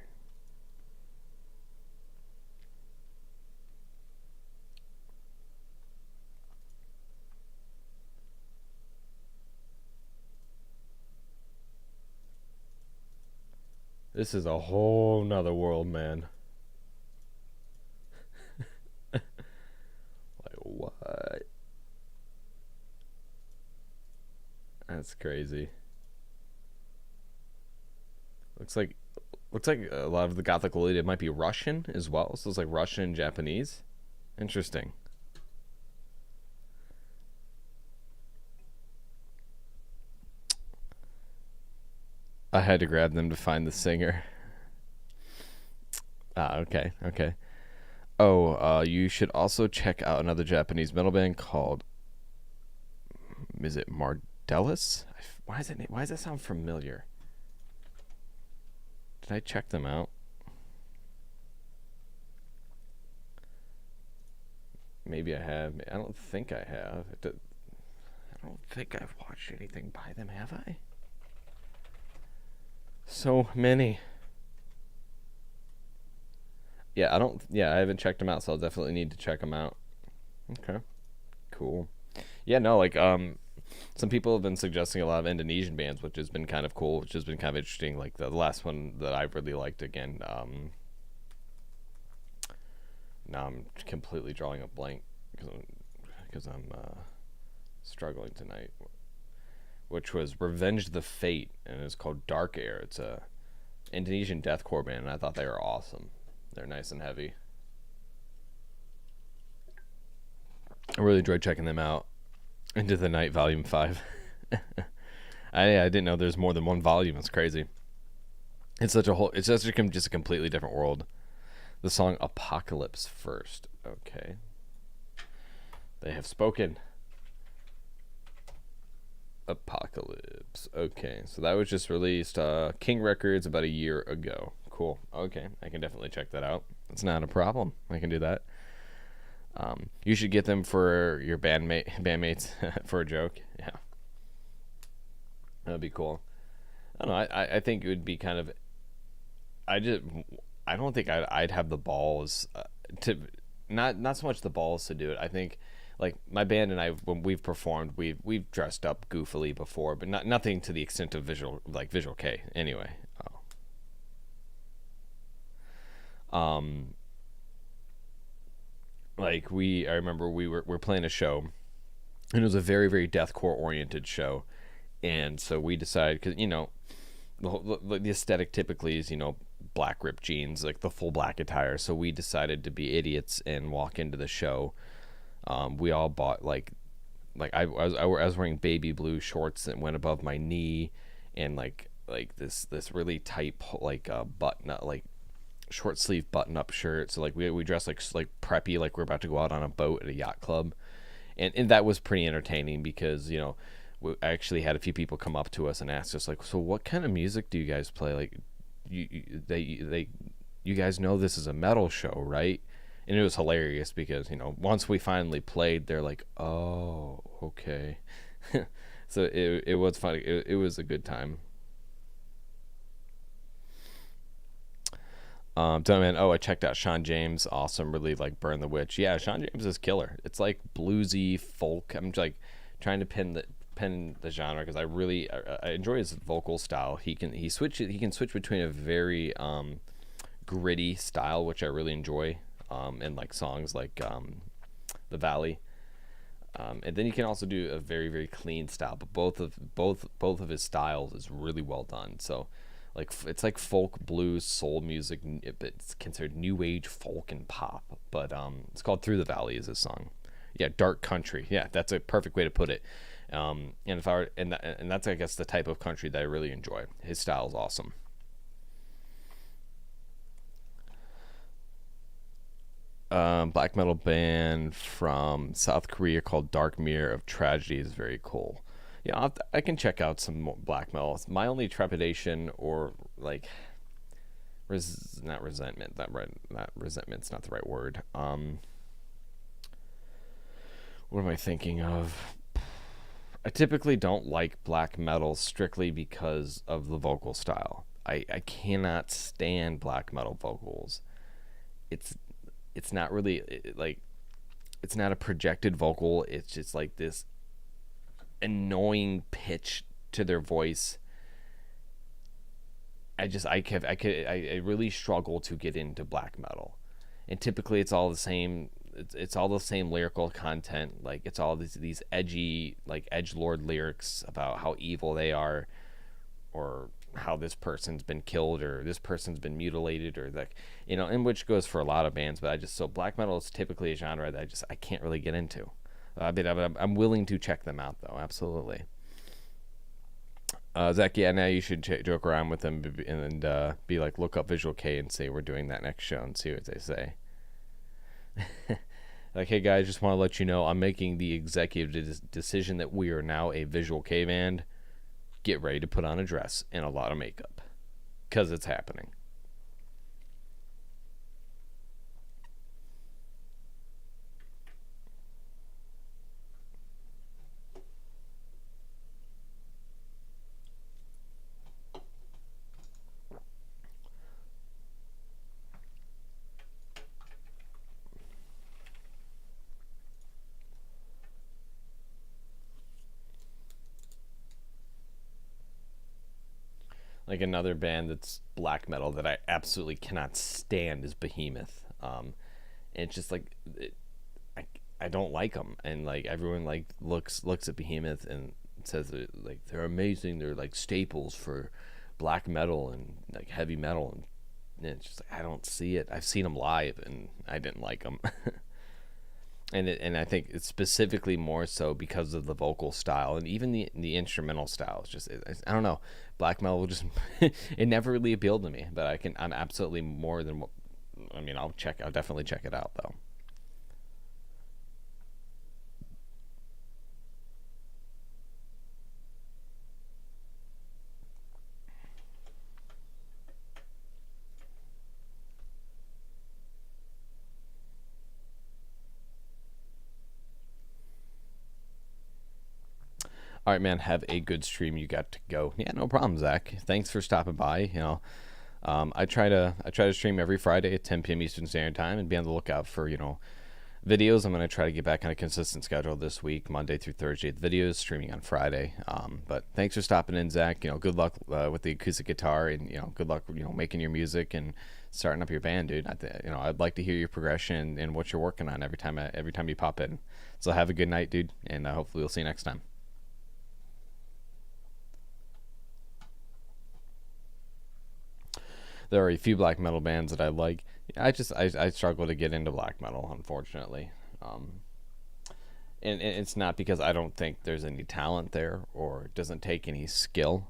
This is a whole nother world, man. Like, what? That's crazy. Looks like a lot of the Gothic Lolita might be Russian as well. So it's like Russian and Japanese. Interesting. I had to grab them to find the singer. Ah, okay, okay. Oh, you should also check out another Japanese metal band called. Is it Mardellis? Why does that sound familiar? Did I check them out? Maybe I have. I don't think I have. I don't think I've watched anything by them, have I? So many. Yeah, I don't. Yeah, I haven't checked them out, so I'll definitely need to check them out. Okay, cool. Yeah, no, like some people have been suggesting a lot of Indonesian bands, which has been kind of cool, which has been kind of interesting. Like the last one that I really liked again. Now I'm completely drawing a blank because I'm struggling tonight. Which was Revenge the Fate, and it's called Dark Air. It's a Indonesian deathcore band, and I thought they were awesome. They're nice and heavy. I really enjoyed checking them out. Into the Night, Volume 5. I didn't know there's more than one volume. It's crazy. It's such just a completely different world. The song Apocalypse First. Okay. They have spoken. Apocalypse. Okay, so that was just released King Records about a year ago. Cool. Okay, I can definitely check that out. It's not a problem. I can do that. You should get them for your bandmates for a joke. Yeah, that'd be cool. I don't know. I think it would be kind of. I don't think I'd have the balls to not so much the balls to do it. I think like my band and I, when we've performed, we've dressed up goofily before, but nothing to the extent of Visual K. Anyway, like I remember we're playing a show, and it was a very very deathcore oriented show, and so we decided because the aesthetic typically is black ripped jeans, like the full black attire. So we decided to be idiots and walk into the show. We all bought I was wearing baby blue shorts that went above my knee, and like this really tight button up, like short sleeve button up shirt. So like we dressed like preppy, like we're about to go out on a boat at a yacht club, and that was pretty entertaining because we actually had a few people come up to us and ask us like, so what kind of music do you guys play? Like, you guys know this is a metal show, right? And it was hilarious because once we finally played, they're like, oh, okay. So it was funny. It was a good time. Man, I checked out Sean James. Awesome, really like Burn the Witch. Yeah, Sean James is killer. It's like bluesy folk. I'm like trying to pin the genre because I enjoy his vocal style. He can switch between a very gritty style, which I really enjoy, and like songs like The Valley. And then he can also do a very very clean style, but both of his styles is really well done. So like it's like folk, blues, soul music, but it's considered new age folk and pop. But it's called Through the Valley is his song. Yeah, dark country. Yeah, that's a perfect way to put it. And if I were, and that's I guess the type of country that I really enjoy. His style is awesome. Black metal band from South Korea called Dark Mirror of Tragedy is very cool. Yeah, I can check out some more black metal. My only trepidation or like, not resentment. Not resentment's not the right word. What am I thinking of? I typically don't like black metal strictly because of the vocal style. I cannot stand black metal vocals. It's it's not really like it's not a projected vocal. It's just like this annoying pitch to their voice. I really struggle to get into black metal, and typically it's all the same. It's all the same lyrical content. Like it's all these edgy like edgelord lyrics about how evil they are, or how this person's been killed, or this person's been mutilated, or like and which goes for a lot of bands. But black metal is typically a genre that I can't really get into. I'm willing to check them out though, absolutely. Zach, yeah, now you should joke around with them and be like, look up Visual Kei and say we're doing that next show and see what they say. Like, hey guys, just want to let you know I'm making the executive decision that we are now a Visual Kei band. Get ready to put on a dress and a lot of makeup, because it's happening. Like another band that's black metal that I absolutely cannot stand is Behemoth. And it's just like I I don't like them, and like everyone like looks at Behemoth and says that, like they're amazing. They're like staples for black metal and like heavy metal, and it's just like I don't see it. I've seen them live and I didn't like them. And I think it's specifically more so because of the vocal style and even the instrumental style. It's just I don't know, black metal just it never really appealed to me. But I'm absolutely more than. I mean, I'll definitely check it out though. All right, man. Have a good stream. You got to go. Yeah, no problem, Zach. Thanks for stopping by. I try to stream every Friday at 10 p.m. Eastern Standard Time and be on the lookout for videos. I'm gonna try to get back on a consistent schedule this week, Monday through Thursday. The videos streaming on Friday. But thanks for stopping in, Zach. Good luck with the acoustic guitar, and good luck making your music and starting up your band, dude. I'd like to hear your progression and what you're working on every time you pop in. So have a good night, dude, and hopefully we'll see you next time. There are a few black metal bands that I like. I struggle to get into black metal, unfortunately. Um, and it's not because I don't think there's any talent there or it doesn't take any skill.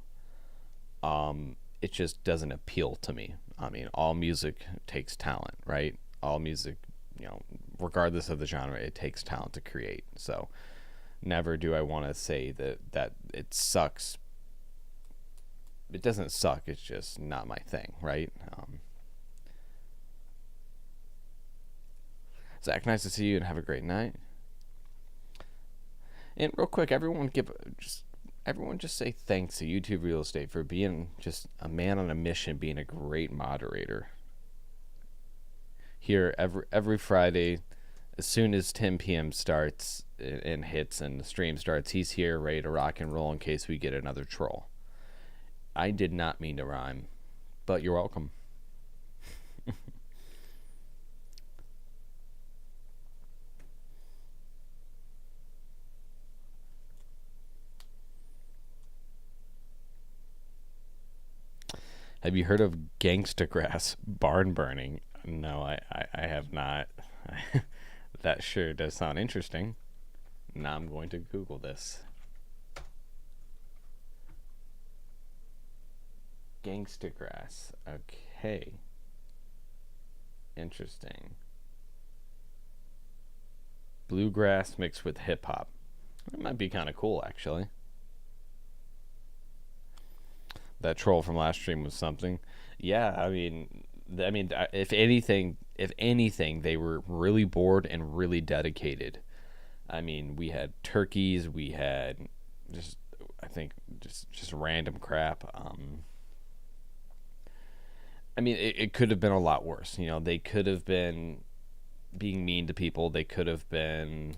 It just doesn't appeal to me. I mean, all music takes talent, right? All music, regardless of the genre, it takes talent to create. So never do I want to say that it sucks. It doesn't suck. It's just not my thing, right? Zach, nice to see you and have a great night. And real quick, everyone just say thanks to YouTube Real Estate for being just a man on a mission, being a great moderator. Here every Friday, as soon as 10 p.m. starts and hits and the stream starts, he's here ready to rock and roll in case we get another troll. I did not mean to rhyme, but you're welcome. Have you heard of Gangsta Grass barn burning? No, I have not. That sure does sound interesting. Now I'm going to Google this. Gangsta Grass. Okay. Interesting. Bluegrass mixed with hip hop. That might be kind of cool, actually. That troll from last stream was something. Yeah, I mean, if anything, they were really bored and really dedicated. I mean, we had turkeys, we had just I think just random crap. I mean, it could have been a lot worse. You know, they could have been being mean to people. They could have been,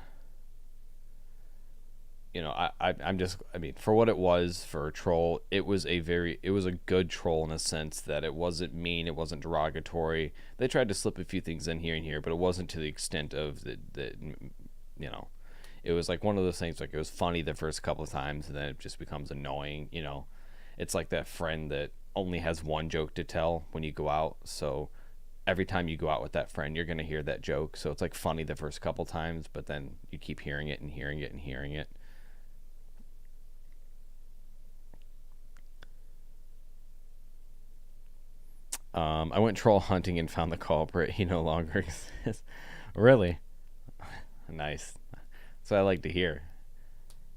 you know, I'm just, I mean, for what it was for a troll, it was a good troll in a sense that it wasn't mean, it wasn't derogatory. They tried to slip a few things in here and here, but it wasn't to the extent of the you know, it was like one of those things, like it was funny the first couple of times, and then it just becomes annoying, you know. It's like that friend that only has one joke to tell when you go out, so every time you go out with that friend, you're going to hear that joke. So it's like funny the first couple times, but then you keep hearing it and hearing it and hearing it. I went troll hunting and found the culprit. He no longer exists. Really? Nice. That's what I like to hear.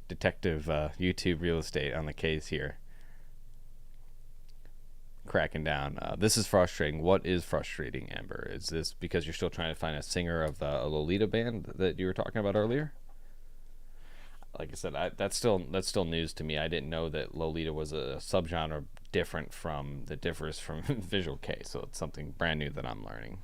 Detective YouTube real estate on the case here. Cracking down. This is frustrating. What is frustrating, Amber? Is this because you're still trying to find a singer of the Lolita band that you were talking about earlier? Like I said, that's still news to me. I didn't know that Lolita was a subgenre different from that differs from Visual Kei, so it's something brand new that I'm learning.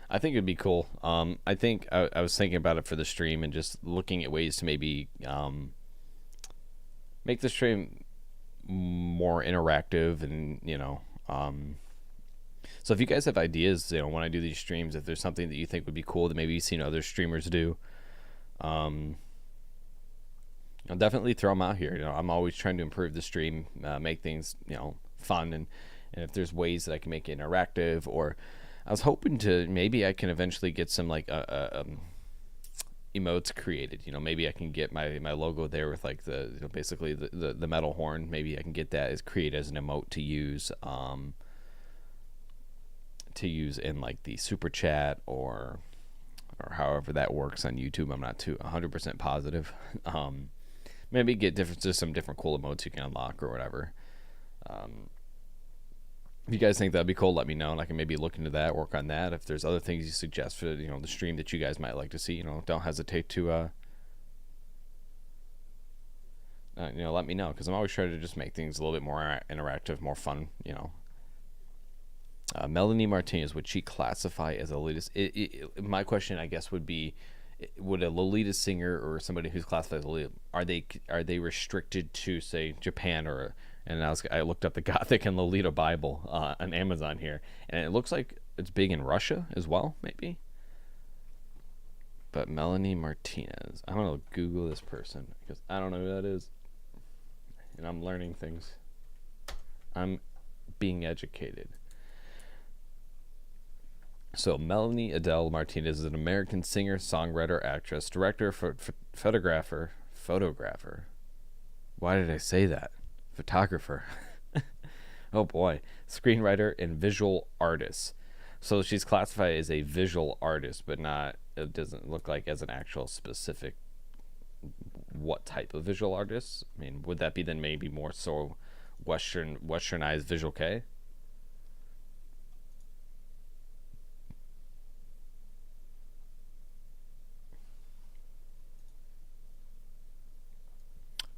I think it'd be cool. I think I was thinking about it for the stream and just looking at ways to maybe make the stream more interactive and so if you guys have ideas, when I do these streams, if there's something that you think would be cool that maybe you've seen other streamers do, um, I'll definitely throw them out here. I'm always trying to improve the stream, make things fun, and if there's ways that I can make it interactive, or I was hoping to maybe I can eventually get some like emotes created. Maybe I can get my logo there with like the basically the metal horn. Maybe I can get that as create as an emote to use in like the super chat or however that works on YouTube. I'm not too 100% positive. Maybe get just some different cool emotes you can unlock or whatever. If you guys think that'd be cool, let me know, and I can maybe look into that, work on that. If there's other things you suggest for the stream that you guys might like to see, don't hesitate to let me know, because I'm always trying to just make things a little bit more interactive, more fun. Melanie Martinez, would she classify as a Lolita? My question, I guess, would be, would a Lolita singer or somebody who's classified as Lolita, are they restricted to, say, Japan or? And I looked up the Gothic and Lolita Bible on Amazon here, and it looks like it's big in Russia as well, maybe. But Melanie Martinez, I'm gonna Google this person because I don't know who that is, and I'm learning things. I'm being educated. So Melanie Adele Martinez is an American singer, songwriter, actress, director, photographer. Why did I say that? Photographer. Oh boy. Screenwriter and visual artist. So she's classified as a visual artist, but it doesn't look like as an actual specific what type of visual artist. I mean, would that be then maybe more so westernized Visual Kei?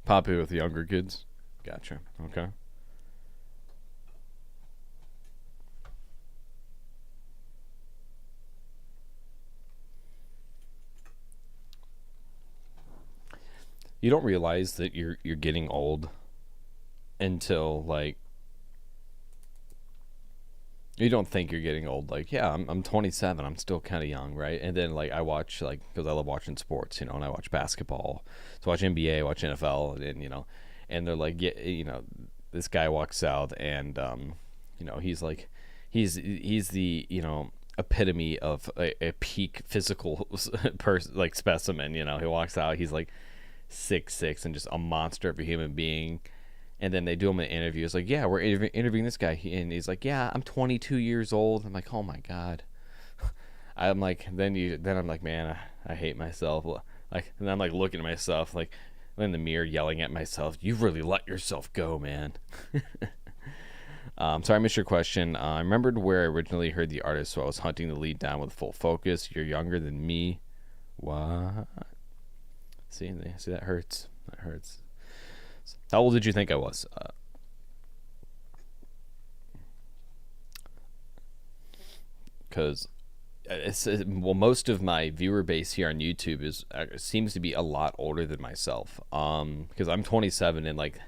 Popular with younger kids. Gotcha. Okay. You don't realize that you're getting old until like you don't think you're getting old. Like, yeah, I'm 27. I'm still kind of young, right? And then like I watch because I love watching sports, and I watch basketball, so I watch NBA, watch NFL, and and they're like, yeah, this guy walks out, and he's like, he's the epitome of a peak physical like specimen. He walks out, he's like 6'6" and just a monster of a human being. And then they do him an interview. It's like, yeah, we're interviewing this guy, and he's like, yeah, I'm 22 years old. I'm like, oh my god. I'm like, then I'm like, man, I hate myself. Like, and I'm like looking at myself, like in the mirror, yelling at myself. You've really let yourself go, man. Sorry, I missed your question. I remembered where I originally heard the artist, so I was hunting the lead down with full focus. You're younger than me. What? See, that hurts. That hurts. How old did you think I was? Because well, most of my viewer base here on YouTube seems to be a lot older than myself. Because I'm 27 and like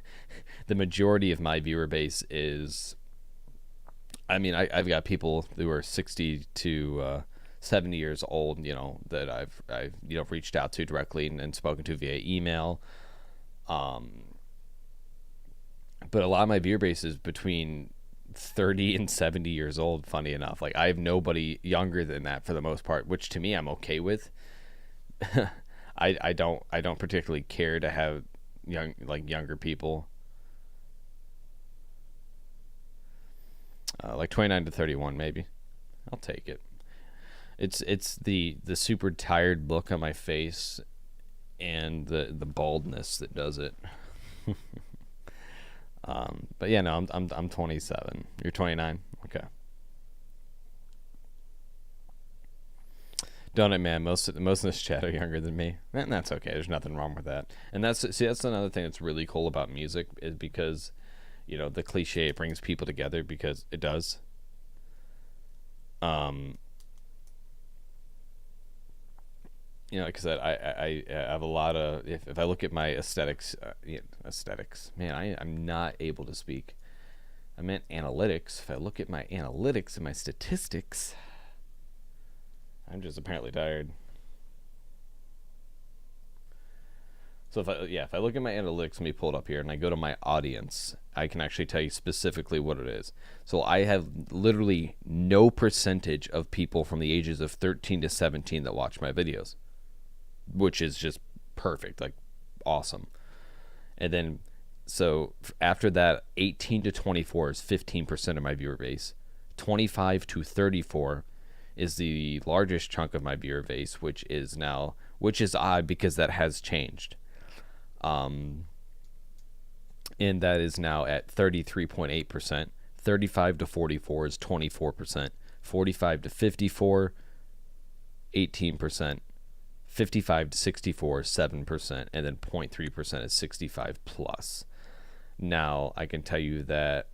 the majority of my viewer base is. I mean, I've got people who are 60 to 70 years old, that I've reached out to directly and spoken to via email. But a lot of my viewer base is between 30 and 70 years old, funny enough. Like, I have nobody younger than that for the most part, which to me I'm okay with. I don't particularly care to have younger people. Like 29 to 31 maybe. I'll take it. It's the super tired look on my face and the baldness that does it. But yeah, no, I'm 27. You're 29. Okay. Donut Man, most in this chat are younger than me, and that's okay. There's nothing wrong with that. And that's another thing that's really cool about music is because, the cliche, it brings people together, because it does. Because I have a lot of, if I look at my aesthetics, man, I'm not able to speak. I meant analytics. If I look at my analytics and my statistics, I'm just apparently tired. So if I look at my analytics, let me pull it up here, and I go to my audience, I can actually tell you specifically what it is. So I have literally no percentage of people from the ages of 13 to 17 that watch my videos, which is just perfect, like awesome. And then, so after that, 18 to 24 is 15% of my viewer base. 25 to 34 is the largest chunk of my viewer base, which is odd because that has changed. And that is now at 33.8%. 35 to 44 is 24%. 45 to 54, 18%. 55 to 64 is 7%. And then 0.3% is 65 plus. Now, I can tell you that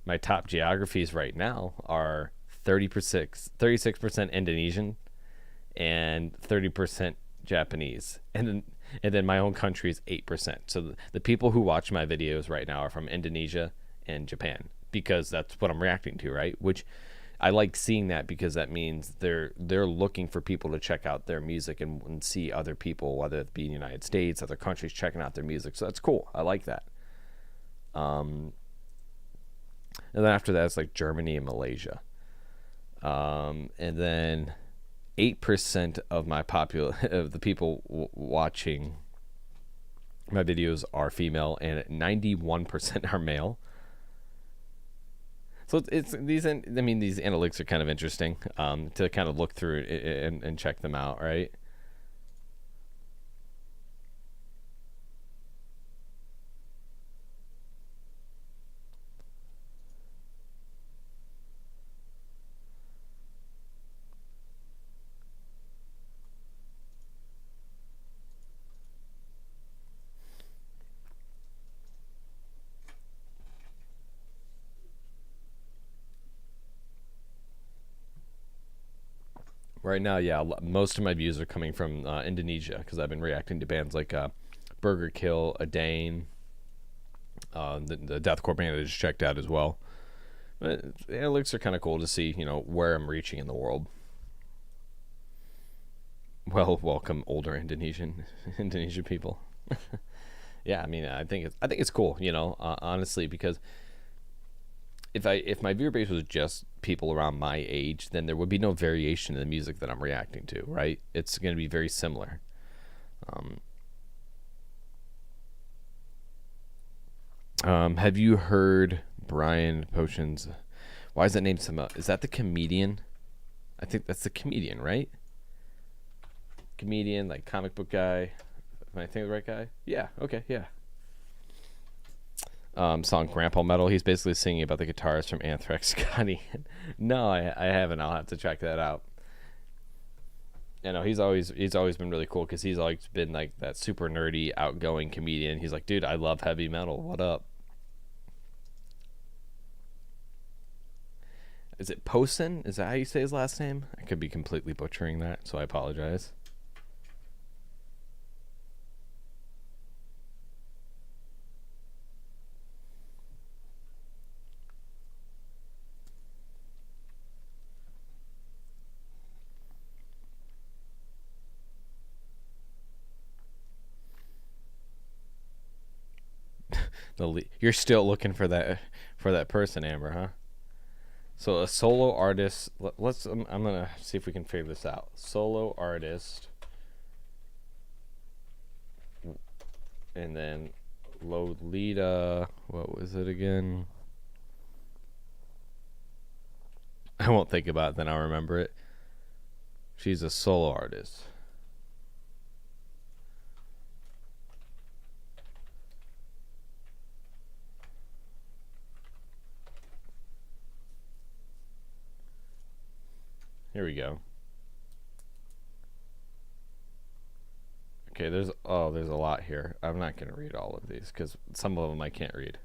my top geographies right now are 36% Indonesian and 30% Japanese. And then my own country is 8%. So the people who watch my videos right now are from Indonesia and Japan, because that's what I'm reacting to, right? Which I like seeing that, because that means they're looking for people to check out their music and see other people, whether it be in the United States, other countries, checking out their music. So that's cool. I like that. And then after that, it's like Germany and Malaysia. And then 8% of of the people watching my videos are female, and 91% are male. So these analytics are kind of interesting to kind of look through and check them out, right? Right now, yeah, most of my views are coming from Indonesia, because I've been reacting to bands like Burger Kill, Adane, the deathcore band I just checked out as well. But it looks are kind of cool to see, where I'm reaching in the world. Well, welcome, older Indonesian people. Yeah, I think it's cool, honestly, because if my viewer base was just people around my age, then there would be no variation in the music that I'm reacting to, right? It's going to be very similar. Have you heard Brian Potions? Why is that name some? Is that the comedian? I think that's the comedian, right? comedian, like comic book guy. Am I thinking the right guy? Yeah. Okay. Yeah. Song Grandpa Metal. He's basically singing about the guitarist from Anthrax, Scotty. No, I haven't. I'll have to check that out. You know, he's always been really cool because he's always been like that super nerdy, outgoing comedian. He's like, dude, I love heavy metal. What up? Is it Posen? Is that how you say his last name? I could be completely butchering that, so I apologize. You're still looking for that person, Amber, huh? So a solo artist. Let's. I'm gonna see if we can figure this out. Solo artist, and then Lolita. What was it again? I won't think about it. Then I'll remember it. She's a solo artist. Here we go. Okay, there's a lot here. I'm not gonna read all of these because some of them I can't read.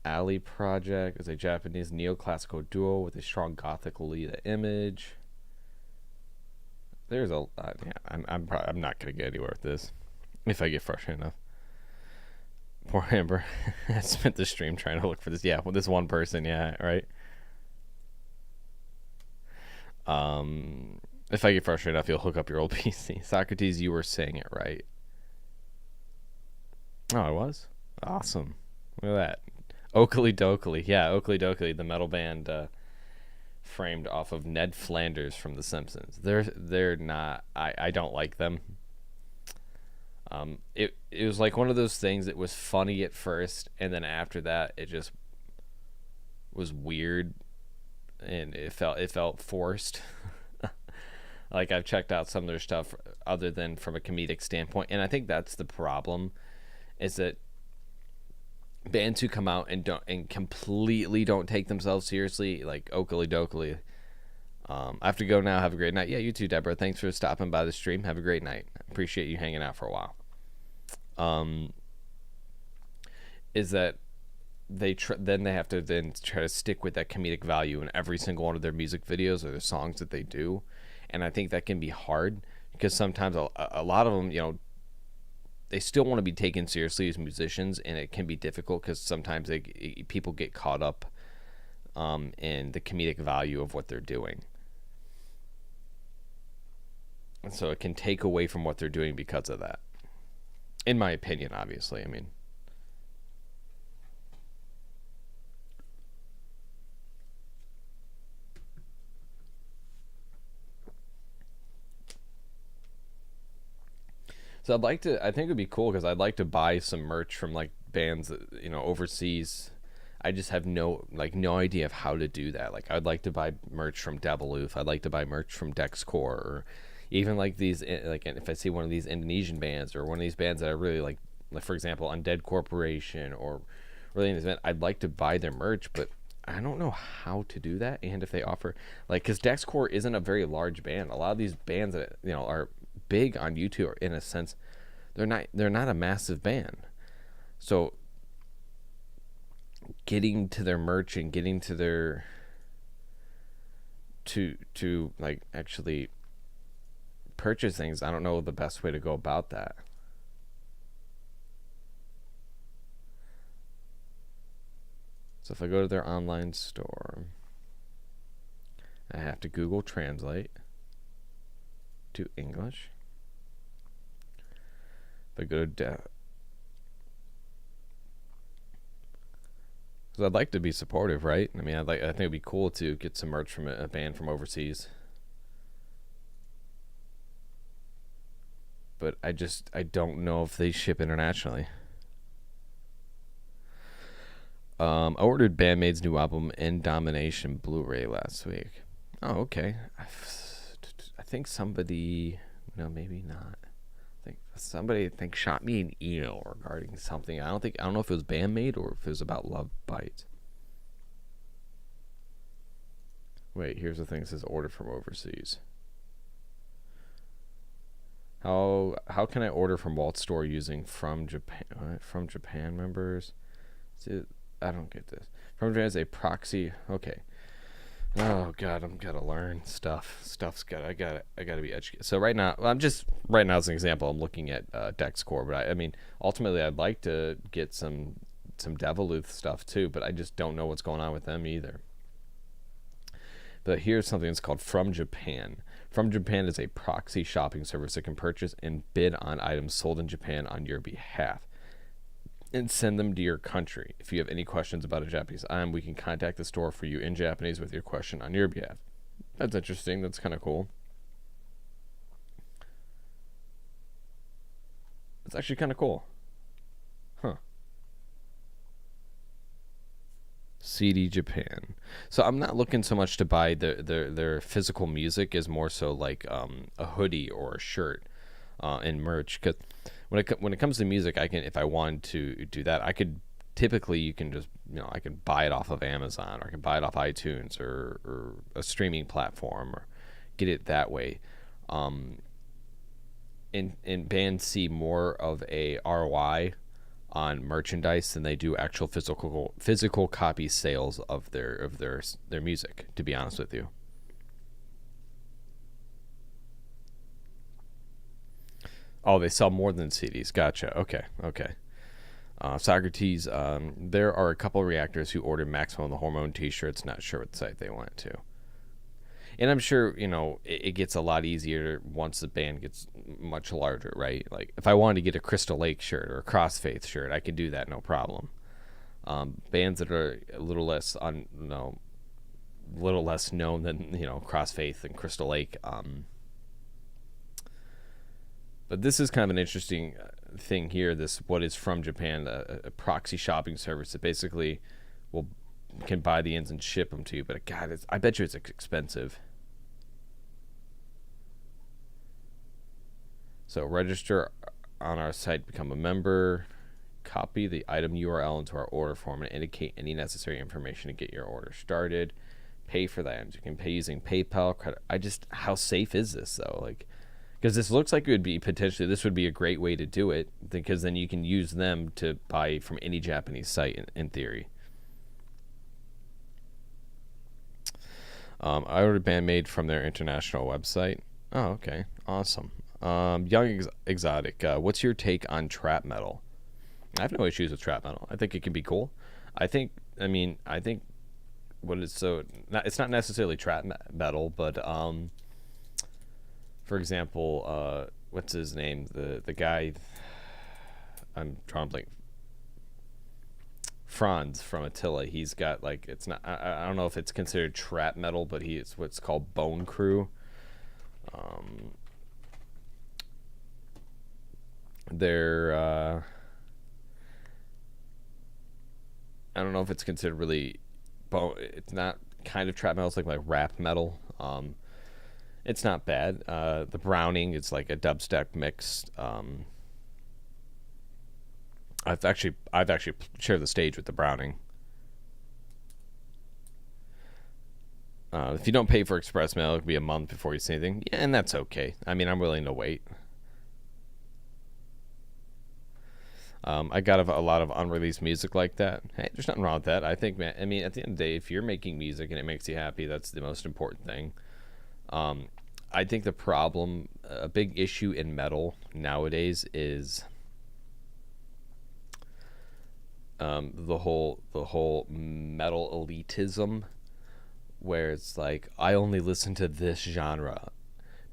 Ali Project is a Japanese neoclassical duo with a strong gothic Lolita image. There's a yeah. I'm not gonna get anywhere with this if I get frustrated enough. Poor Amber. I spent the stream trying to look for this. Yeah, well, this one person. Yeah, right. If I get frustrated enough, you'll hook up your old PC. Socrates, you were saying it right. Oh, I was? Awesome. Look at that. Oakley Dokley. Yeah, Oakley Dokley, the metal band framed off of Ned Flanders from The Simpsons. They're not. I don't like them. It was like one of those things that was funny at first, and then after that, it just was weird, and it felt forced. Like I've checked out some of their stuff other than from a comedic standpoint, and I think that's the problem, is that bands who come out and completely don't take themselves seriously, like Oakley Dokley. I have to go now. Have a great night. Yeah, you too, Deborah. Thanks for stopping by the stream. Have a great night. Appreciate you hanging out for a while. Is that then they have to then try to stick with that comedic value in every single one of their music videos or the songs that they do, and I think that can be hard because sometimes a lot of them, you know, they still want to be taken seriously as musicians, and it can be difficult because sometimes people get caught up in the comedic value of what they're doing. And so it can take away from what they're doing because of that. In my opinion, obviously. I mean, so I think it would be cool because I'd like to buy some merch from like bands that, you know, overseas. I just have no idea of how to do that. Like I'd like to buy merch from Deviloof. I'd like to buy merch from Dexcore, or even like these, like if I see one of these Indonesian bands or one of these bands that I really like for example, Undead Corporation or really in this event, I'd like to buy their merch, but I don't know how to do that. And if they offer, like, because Dexcore isn't a very large band. A lot of these bands that, you know, are big on YouTube, in a sense, they're not a massive band. So getting to their merch and getting to their to like actually purchase things, I don't know the best way to go about that. So if I go to their online store, I have to Google Translate to English. If I go to because I'd like to be supportive, right? I mean, I think it'd be cool to get some merch from a band from overseas. But I don't know if they ship internationally. I ordered Bandmaid's new album, In Domination, Blu-ray last week. Oh, okay. think somebody, no, maybe not. I think shot me an email regarding something. I don't know if it was Bandmate or if it was about Love Bites. Wait, here's the thing. It says order from overseas. How can I order from Walt Store using from Japan? What? From Japan members? I don't get this. From Japan is a proxy. Okay. Oh God, I'm gotta learn stuff. I gotta be educated. So right now as an example, I'm looking at DexCore, but I mean, ultimately, I'd like to get some Devoluth stuff too, but I just don't know what's going on with them either. But here's something that's called From Japan. From Japan is a proxy shopping service that can purchase and bid on items sold in Japan on your behalf and send them to your country. If you have any questions about a Japanese item, we can contact the store for you in Japanese with your question on your behalf. That's interesting. That's kind of cool. It's actually kind of cool. Huh. CD Japan. So I'm not looking so much to buy their physical music, as more so like a hoodie or a shirt and merch. Because when it comes to music, I can, if I wanted to do that, I could typically, you can just, I can buy it off of Amazon, or I can buy it off iTunes or a streaming platform, or get it that way. And bands see more of a ROI on merchandise than they do actual physical copy sales of their music, to be honest with you. Oh, they sell more than CDs. Gotcha. Okay. Socrates, there are a couple of reactors who ordered Maximum the Hormone t-shirts, not sure what site they went to. And I'm sure, it gets a lot easier once the band gets much larger, right? Like, if I wanted to get a Crystal Lake shirt or a Crossfaith shirt, I could do that, no problem. Bands that are a little less known than, Crossfaith and Crystal Lake. But this is kind of an interesting thing here. What is From Japan, a proxy shopping service that basically can buy the ends and ship them to you. But God, I bet you it's expensive. So register on our site, become a member, copy the item URL into our order form, and indicate any necessary information to get your order started. Pay for the items. You can pay using PayPal, credit. How safe is this though? Like, because this looks like it would be this would be a great way to do it, because then you can use them to buy from any Japanese site in theory. I ordered Bandmate from their international website. Oh, okay. Awesome. Young Exotic, what's your take on trap metal? I have no issues with trap metal. I think it can be cool. I think it's not necessarily trap metal, but for example, what's his name? The guy, I'm trying to blank. Franz from Attila. He's got it's not. I don't know if it's considered trap metal, but it's what's called Bone Crew. They're I don't know if it's considered really it's not kind of trap metal. It's like rap metal. It's not bad. The Browning, it's like a dubstep mix. I've actually shared the stage with the Browning. If you don't pay for express mail, it could be a month before you see anything. Yeah, and that's okay. I mean, I'm willing to wait. I got a lot of unreleased music like that. Hey, there's nothing wrong with that. I think, man, I mean, at the end of the day, if you're making music and it makes you happy, that's the most important thing. I think a big issue in metal nowadays is the whole metal elitism, where it's like, I only listen to this genre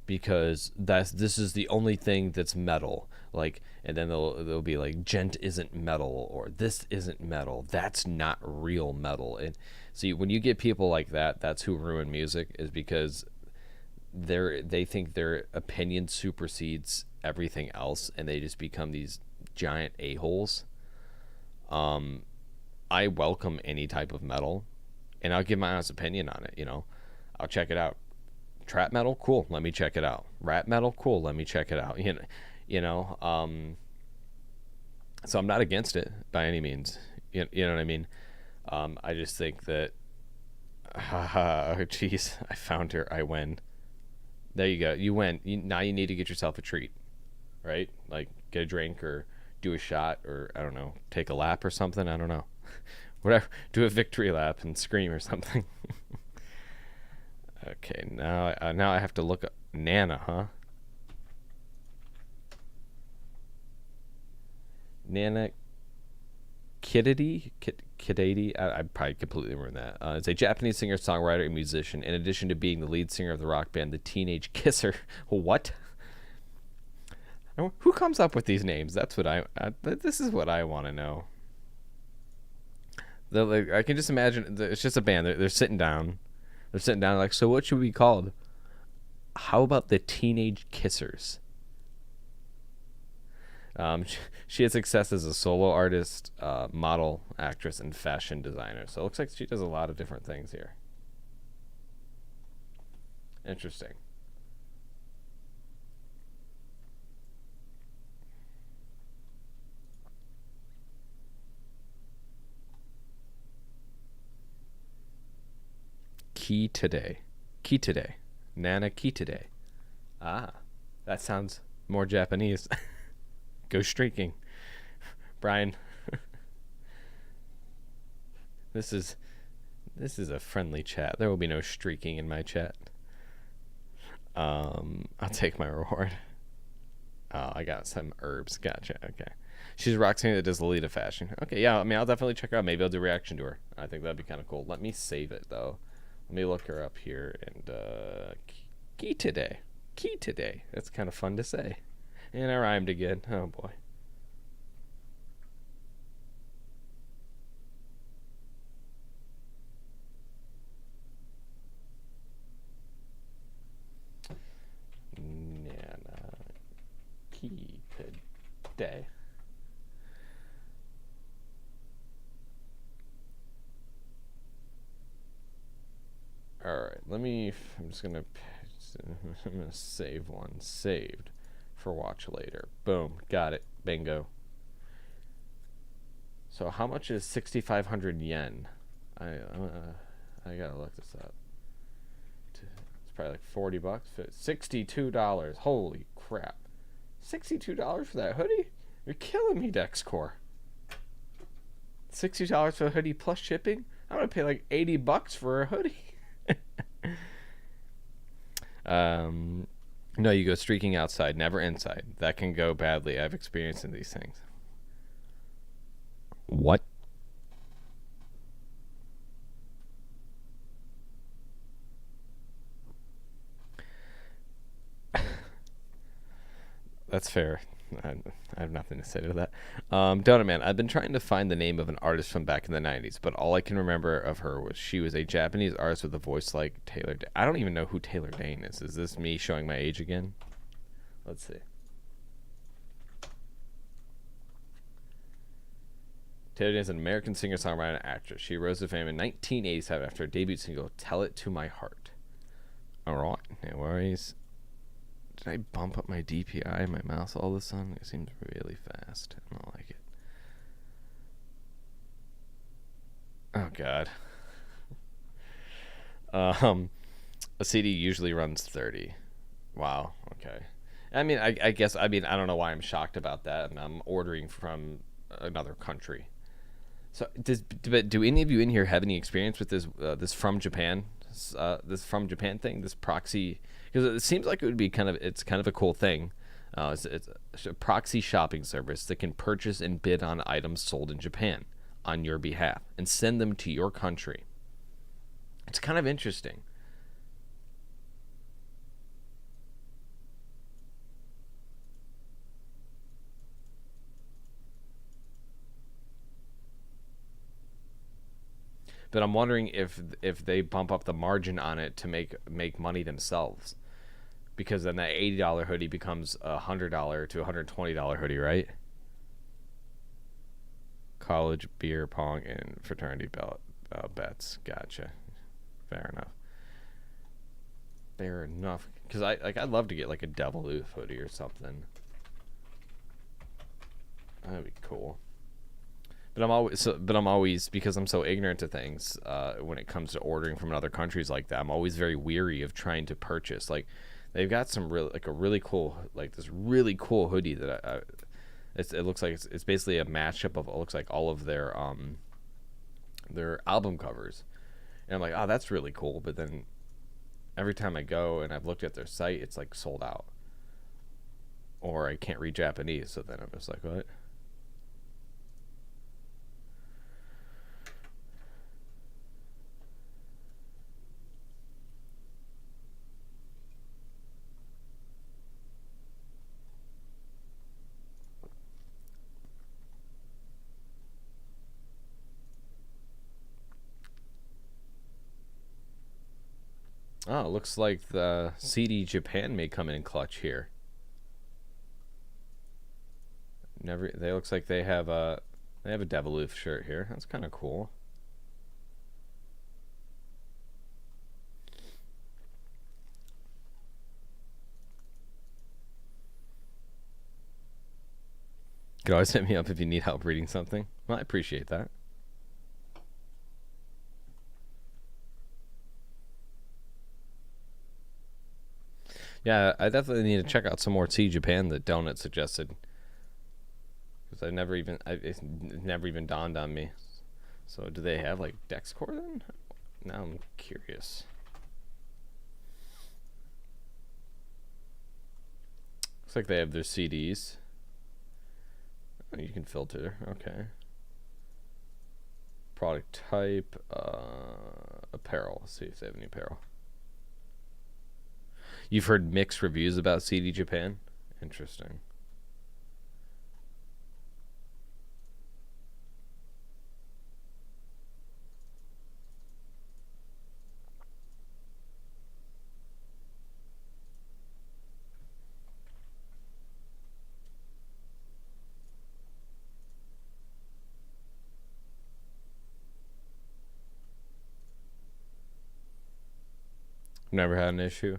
because this is the only thing that's metal. Like, and then they'll be like, gent isn't metal, or this isn't metal. That's not real metal. And see, when you get people like that, that's who ruin music, is because they think their opinion supersedes everything else, and they just become these giant a-holes. I welcome any type of metal, and I'll give my honest opinion on it. I'll check it out. Trap metal, cool. Let me check it out. Rap metal, cool. Let me check it out. You know. So I'm not against it by any means. You know what I mean? I just think that, jeez, I found her. I win. There you go. You win. Now you need to get yourself a treat, right? Like get a drink or do a shot or I don't know, take a lap or something. I don't know. Whatever. Do a victory lap and scream or something. Okay, now I have to look up Nana, huh? Nana Kidady? I probably completely ruined that. It's a Japanese singer, songwriter, and musician. In addition to being the lead singer of the rock band The Teenage Kisser. What? Who comes up with these names? That's what this is what I want to know. I can just imagine. It's just a band. They're sitting down. They're sitting down like, so what should we be called? How about the Teenage Kissers? She has success as a solo artist, model, actress, and fashion designer. So it looks like she does a lot of different things here. Interesting. Kitade. Nana Kitade. Ah, that sounds more Japanese. Go streaking. Brian. This is a friendly chat. There will be no streaking in my chat. I'll take my reward. Oh, I got some herbs. Gotcha. Okay. She's a rock singer that does Lolita fashion. Okay, yeah, I mean, I'll definitely check her out. Maybe I'll do a reaction to her. I think that'd be kind of cool. Let me save it, though. Let me look her up here. And, Kitade. That's kind of fun to say. And I rhymed again. Oh, boy. Nana Kitade. All right, I'm gonna save one. Saved for watch later. Boom, got it. Bingo. So how much is 6,500 yen? I gotta look this up. It's probably like $40. $62. Holy crap! $62 for that hoodie? You're killing me, Dexcore. $60 for a hoodie plus shipping? I'm gonna pay like $80 for a hoodie. No, you go streaking outside, never inside. That can go badly. I've experienced in these things. What? That's fair. I have nothing to say to that. Donut Man, I've been trying to find the name of an artist from back in the 90s, but all I can remember of her was she was a Japanese artist with a voice like Taylor Dayne. I don't even know who Taylor Dayne is. Is this me showing my age again? Let's see. Taylor Dayne is an American singer, songwriter, and actress. She rose to fame in 1987 after her debut single, Tell It to My Heart. All right, no worries. Did I bump up my DPI in my mouse all of a sudden? It seems really fast. I don't like it. Oh, God. A CD usually runs 30. Wow, okay. I mean, I guess, I don't know why I'm shocked about that. And I'm ordering from another country. So, do any of you in here have any experience with this from Japan? This from Japan thing? This proxy? Because it seems like it's kind of a cool thing. It's a proxy shopping service that can purchase and bid on items sold in Japan on your behalf and send them to your country. It's kind of interesting. But I'm wondering if they bump up the margin on it to make money themselves, because then that $80 hoodie becomes a $100 to $120 hoodie, right? College beer pong and fraternity bets. Gotcha. Fair enough. fair enough. Because I'd love to get like a Deviloof hoodie or something. That'd be cool. But I'm always because I'm so ignorant to things when it comes to ordering from other countries like that. I'm always very weary of trying to purchase. Like they've got some really cool this really cool hoodie that it looks like it's basically a mashup of it looks like all of their album covers, and I'm like, oh, that's really cool. But then every time I go and I've looked at their site, it's like sold out, or I can't read Japanese. So then I'm just like, what? Oh, it looks like the CD Japan may come in clutch here. They looks like they have a Deviloof shirt here. That's kind of cool. You can always hit me up if you need help reading something. Well, I appreciate that. Yeah, I definitely need to check out some more Tea Japan that Donut suggested, because it's never even dawned on me. So do they have like Dexcore then? Now I'm curious. Looks like they have their CDs. Oh, you can filter. Okay. Product type, apparel. Let's see if they have any apparel. You've heard mixed reviews about CD Japan? Interesting. Never had an issue.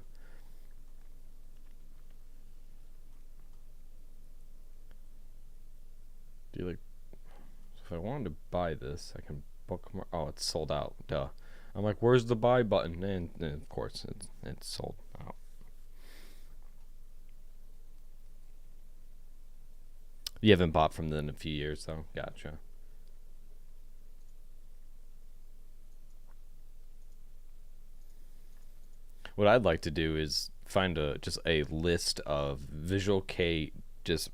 Do you like? If I wanted to buy this, I can bookmark. Oh, it's sold out. Duh. I'm like, where's the buy button? And of course, it's sold out. You haven't bought from them in a few years, though. Gotcha. What I'd like to do is find just a list of Visual K just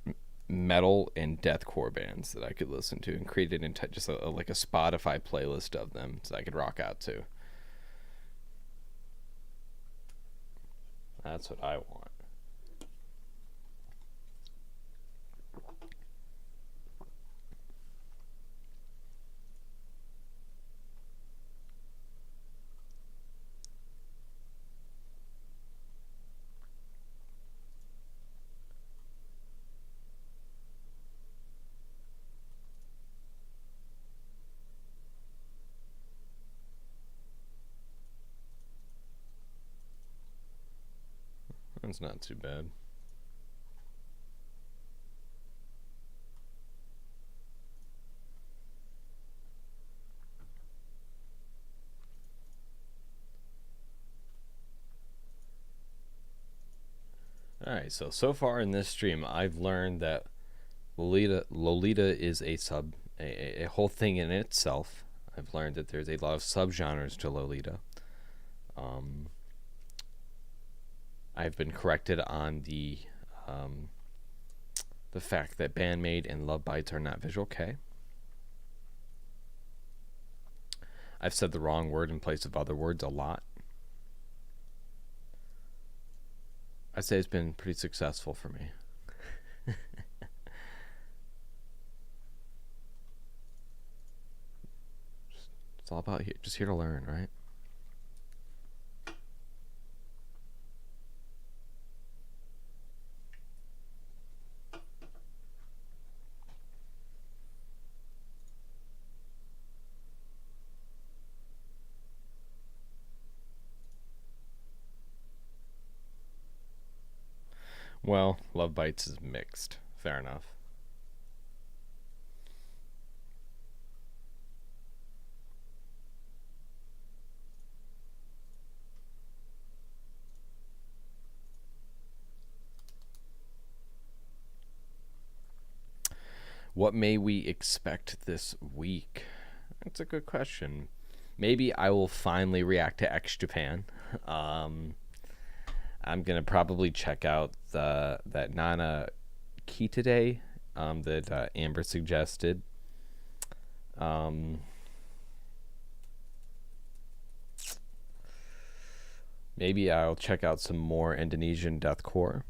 metal and deathcore bands that I could listen to and create it in just like a Spotify playlist of them so I could rock out to. That's what I want. That's not too bad. Alright, so far in this stream, I've learned that Lolita is a whole thing in itself. I've learned that there's a lot of subgenres to Lolita. I've been corrected on the fact that Bandmate and Love Bites are not Visual K. I've said the wrong word in place of other words a lot. I'd say it's been pretty successful for me. It's all about just here to learn, right? Well, Love Bites is mixed. Fair enough. What may we expect this week? That's a good question. Maybe I will finally react to X Japan. Um, I'm gonna probably check out that Nana Kitade that Amber suggested. Um, Maybe I'll check out some more Indonesian deathcore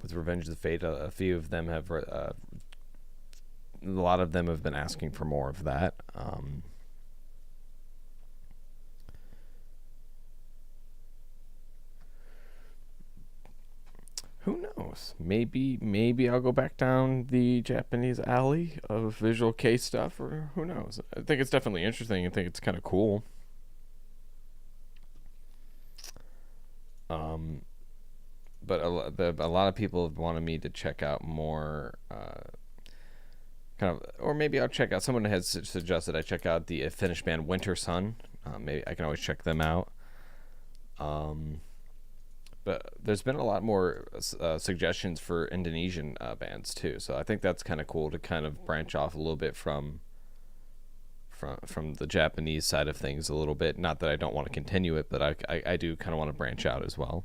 with Revenge of the Fate. A few of them have, a lot of them have been asking for more of that. Who knows? Maybe I'll go back down the Japanese alley of Visual K stuff, or who knows? I think it's definitely interesting. I think it's kind of cool. Um, but a lot of people have wanted me to check out more kind of, or maybe I'll check out. Someone has suggested I check out the Finnish band Winter Sun. Maybe I can always check them out. But there's been a lot more suggestions for Indonesian bands too, so I think that's kind of cool to kind of branch off a little bit from the Japanese side of things a little bit. Not that I don't want to continue it, but I do kind of want to branch out as well.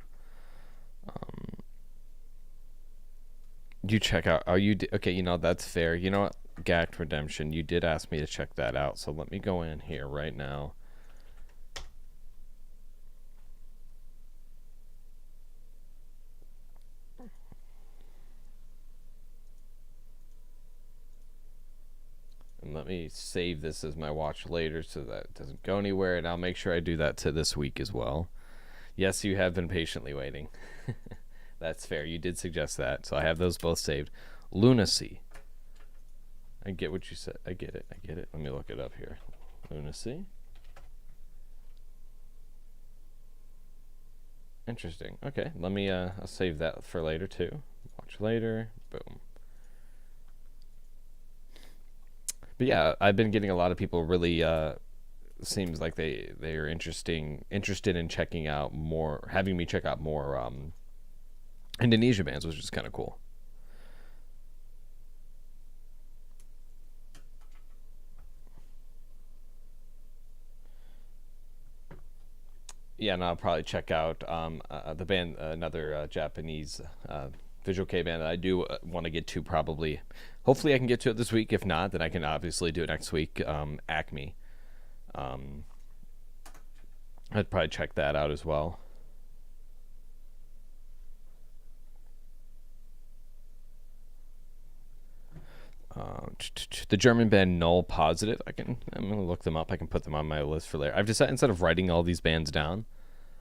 You check out. Are you okay? You know that's fair. You know what? Gact Redemption. You did ask me to check that out, so let me go in here right now. And let me save this as my watch later so that it doesn't go anywhere, and I'll make sure I do that to this week as well. Yes, you have been patiently waiting. That's fair. You did suggest that, so I have those both saved. Lunacy. I get what you said. I get it. Let me look it up here. Lunacy. Interesting. Okay, let me I'll save that for later too. Watch later. Boom. But yeah, I've been getting a lot of people really seems like they are interested in checking out more, having me check out more Indonesia bands, which is kind of cool. Yeah, and I'll probably check out the band, another Japanese Visual K band that I do want to get to. Probably, hopefully, I can get to it this week. If not, then I can obviously do it next week. Acme. I'd probably check that out as well. The German band Null Positive. I'm gonna look them up. I can put them on my list for later. I've decided instead of writing all these bands down,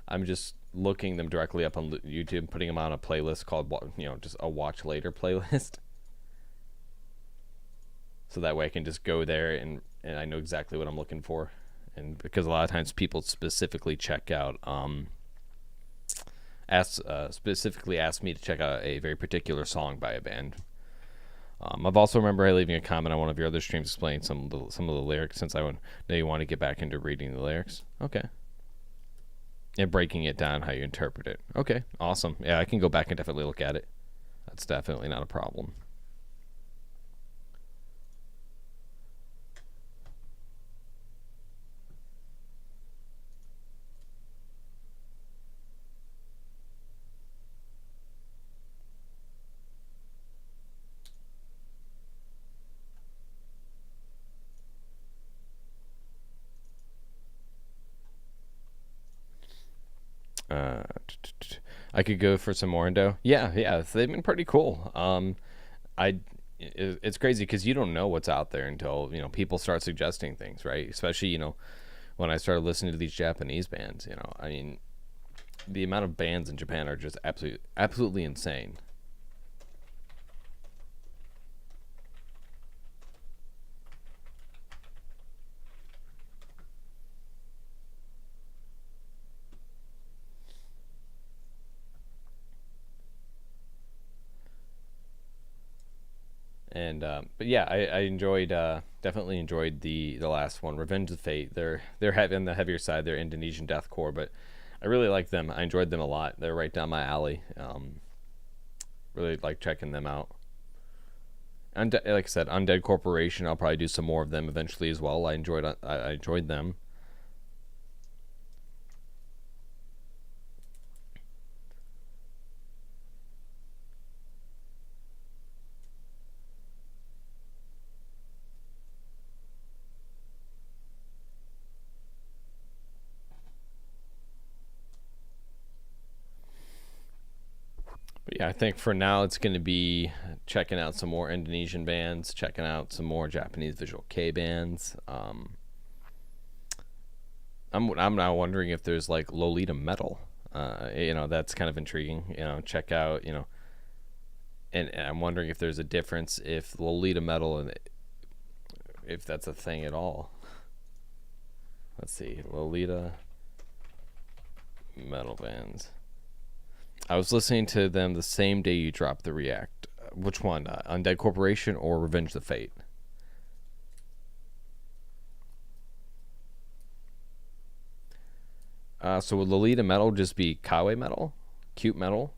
I'm just looking them directly up on YouTube, putting them on a playlist called, just a watch later playlist. So that way I can just go there and I know exactly what I'm looking for. And because a lot of times people specifically check out, specifically ask me to check out a very particular song by a band. I've also remember leaving a comment on one of your other streams explaining some of the lyrics, since I know you want to get back into reading the lyrics. Okay. And breaking it down how you interpret it. Okay, awesome. Yeah, I can go back and definitely look at it. That's definitely not a problem. I could go for some more Indo. Yeah, they've been pretty cool. It's crazy because you don't know what's out there until people start suggesting things, right? Especially when I started listening to these Japanese bands. I mean, the amount of bands in Japan are just absolutely insane. And but yeah, I enjoyed definitely enjoyed the last one, Revenge of the Fate. They're having the heavier side. They're Indonesian deathcore, but I really like them. I enjoyed them a lot. They're right down my alley. Really like checking them out. Like I said, Undead Corporation. I'll probably do some more of them eventually as well. I enjoyed them. But yeah, I think for now it's going to be checking out some more Indonesian bands, checking out some more Japanese Visual Kei bands. I'm now wondering if there's like Lolita metal. That's kind of intriguing. Check out, and I'm wondering if there's a difference if Lolita metal and if that's a thing at all. Let's see, Lolita metal bands. I was listening to them the same day you dropped the React. Which one? Undead Corporation or Revenge of the Fate? So would Lolita metal just be kawaii metal? Cute metal?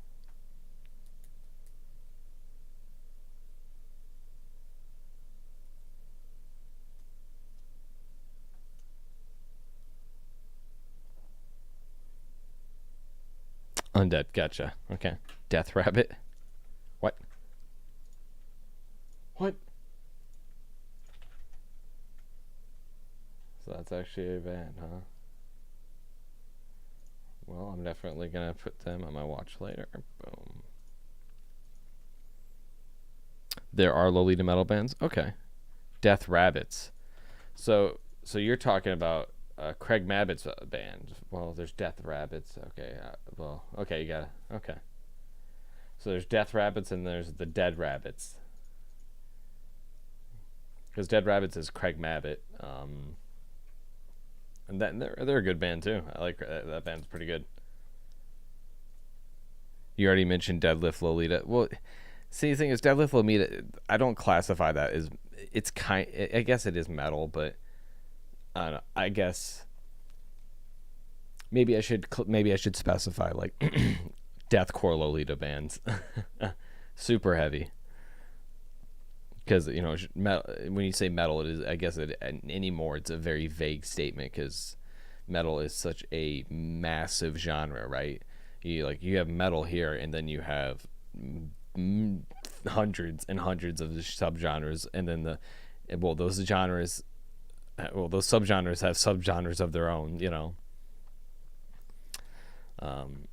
Undead, gotcha. Okay. Death Rabbit? What? What? So that's actually a band, huh? Well, I'm definitely gonna put them on my watch later. Boom. There are Lolita metal bands? Okay. Death Rabbits. So you're talking about Craig Mabbitt's band. Well, there's Death Rabbits. Okay. Okay, you got it. Okay. So there's Death Rabbits and there's the Dead Rabbits. Because Dead Rabbits is Craig Mabbitt. And they're a good band too. I like that band's pretty good. You already mentioned Deadlift Lolita. Well, see, the thing is, Deadlift Lolita, I don't classify that as it's kind. I guess it is metal, but I don't know. I guess maybe I should specify like deathcore Lolita bands, super heavy. Because metal, when you say metal, it is. I guess anymore it's a very vague statement because metal is such a massive genre, right? You have metal here, and then you have hundreds and hundreds of subgenres, and then those genres, those subgenres have subgenres of their own, Um,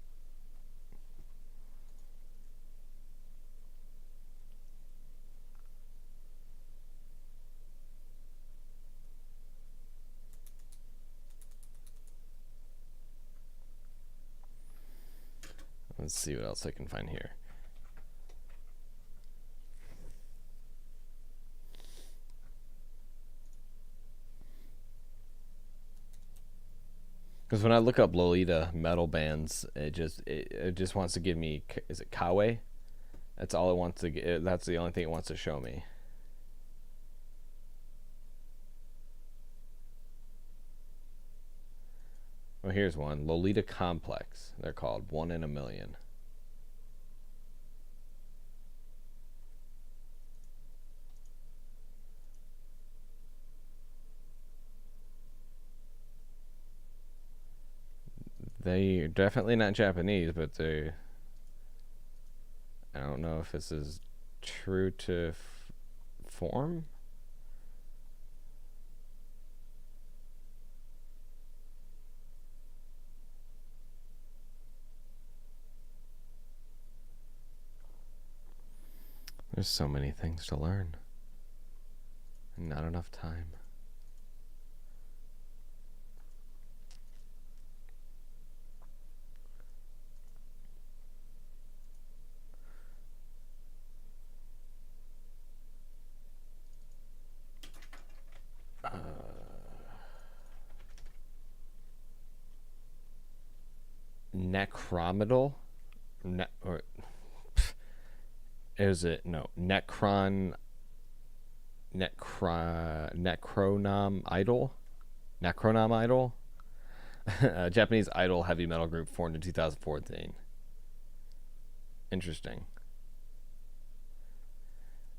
let's see what else I can find here. Because when I look up Lolita metal bands, it just wants to give me, is it Kawe? That's all it wants to. That's the only thing it wants to show me. Well, here's one. Lolita Complex. They're called One in a Million. They're definitely not Japanese, but they. I don't know if this is true to form. There's so many things to learn, and not enough time. Necromidal? Is it? No. Necron Necronom Idol. Necronom Idol. A Japanese idol heavy metal group formed in 2014. Interesting.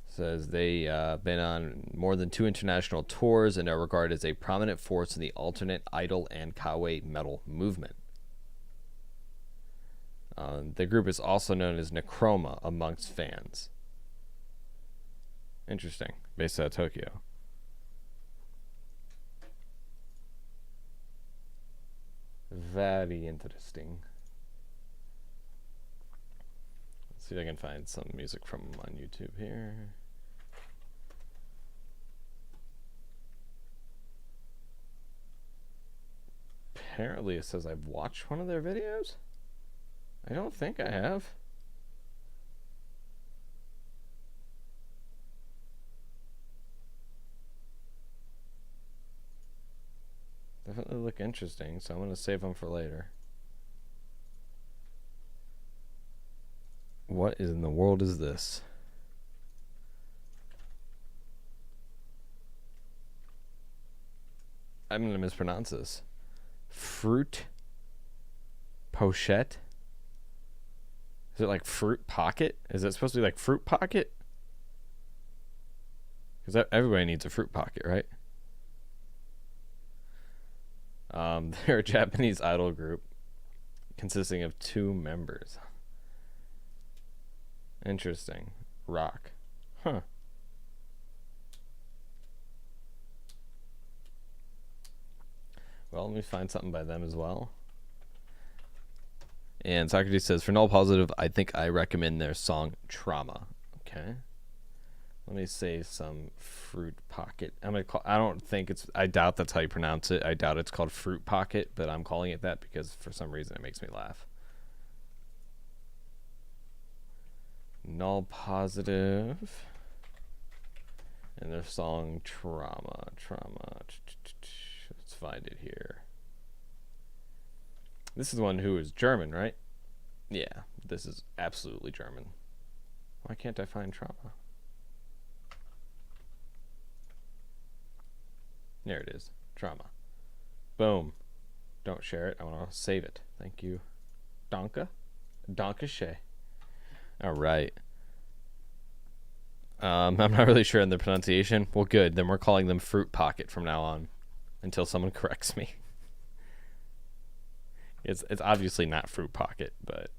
Says they been on more than 2 international tours and are regarded as a prominent force in the alternate idol and kawaii metal movement. The group is also known as Necroma amongst fans. Interesting. Based out of Tokyo. Very interesting. Let's see if I can find some music from him on YouTube here. Apparently it says I've watched one of their videos. I don't think I have. Definitely look interesting, so I'm going to save them for later. What in the world is this? I'm going to mispronounce this. Fruit pochette? Is it like fruit pocket? Is it supposed to be like fruit pocket? Because everybody needs a fruit pocket, right? They're a Japanese idol group consisting of 2 members. Interesting. Rock. Huh. Well, let me find something by them as well. And Socrates says, for null positive, I think I recommend their song Trauma. Okay. Let me say some fruit pocket. I'm gonna call. I don't think it's. I doubt that's how you pronounce it. I doubt it's called fruit pocket, but I'm calling it that because for some reason it makes me laugh. Null positive. And their song Trauma. Let's find it here. This is the one who is German, right? Yeah, this is absolutely German. Why can't I find Trauma? There it is. Trauma. Boom. Don't share it. I want to save it. Thank you. Danke. Danke schön. All right. I'm not really sure on the pronunciation. Well, good. Then we're calling them Fruit Pocket from now on until someone corrects me. It's obviously not Fruit Pocket, but...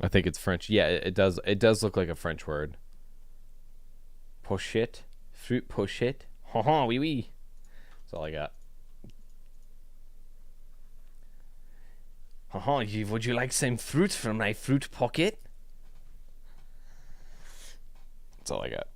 I think it's French. Yeah, it does. It does look like a French word. Pochette, fruit pochette. Ha oui oui. That's all I got. Would you like some fruit from my fruit pocket? That's all I got.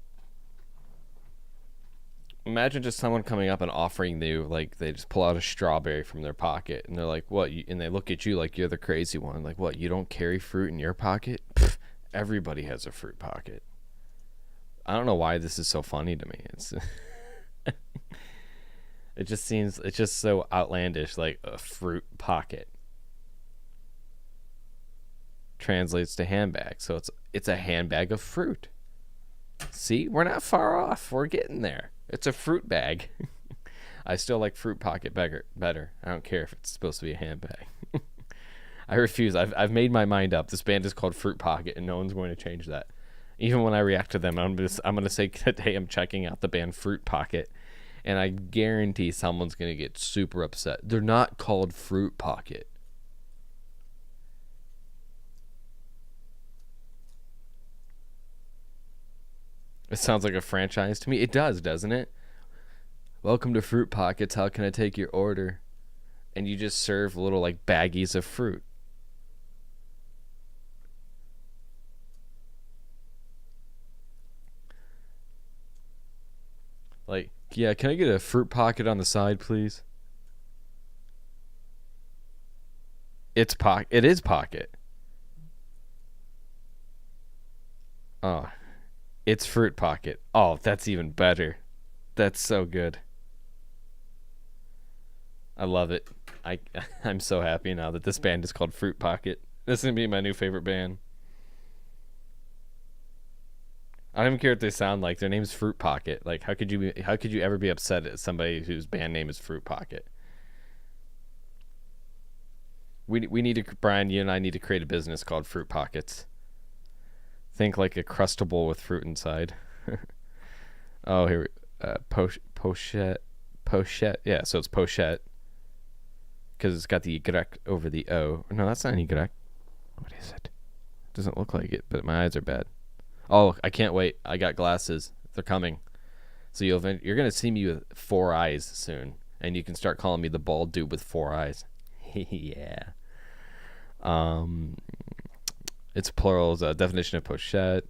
Imagine just someone coming up and offering you, like, they just pull out a strawberry from their pocket and they're like, what? And they look at you like you're the crazy one. Like, what? You don't carry fruit in your pocket? Pfft, everybody has a fruit pocket. I don't know why this is so funny to me. It's it just seems, it's just so outlandish, like a fruit pocket. Translates to handbag. So it's a handbag of fruit. See, we're not far off. We're getting there. It's a fruit bag. I still like fruit pocket better. I don't care if it's supposed to be a handbag. I refuse. I've made my mind up. This band is called Fruit Pocket, and no one's going to change that. Even when I react to them, I'm gonna say today I'm checking out the band Fruit Pocket, and I guarantee someone's gonna get super upset. They're not called Fruit Pocket. It sounds like a franchise to me. It does, doesn't it? Welcome to Fruit Pockets. How can I take your order? And you just serve little, like, baggies of fruit. Like, yeah, can I get a fruit pocket on the side, please? It is pocket. Oh, it's fruit pocket. Oh, that's even better. That's so good. I love it. I I'm so happy now that this band is called Fruit Pocket. This is gonna be my new favorite band. I don't even care what they sound like. Their name's Fruit Pocket. Like, how could you ever be upset at somebody whose band name is Fruit Pocket? We need to, Brian. You and I need to create a business called Fruit Pockets. Think like a crustable with fruit inside. Oh, here, pochette, pochette. Yeah, so it's pochette because it's got the y over the o. No, that's not any y. What is it? Doesn't look like it, but my eyes are bad. Oh, I can't wait. I got glasses. They're coming. So you're gonna see me with 4 eyes soon, and you can start calling me the bald dude with 4 eyes. Yeah. It's plurals. Definition of pochette.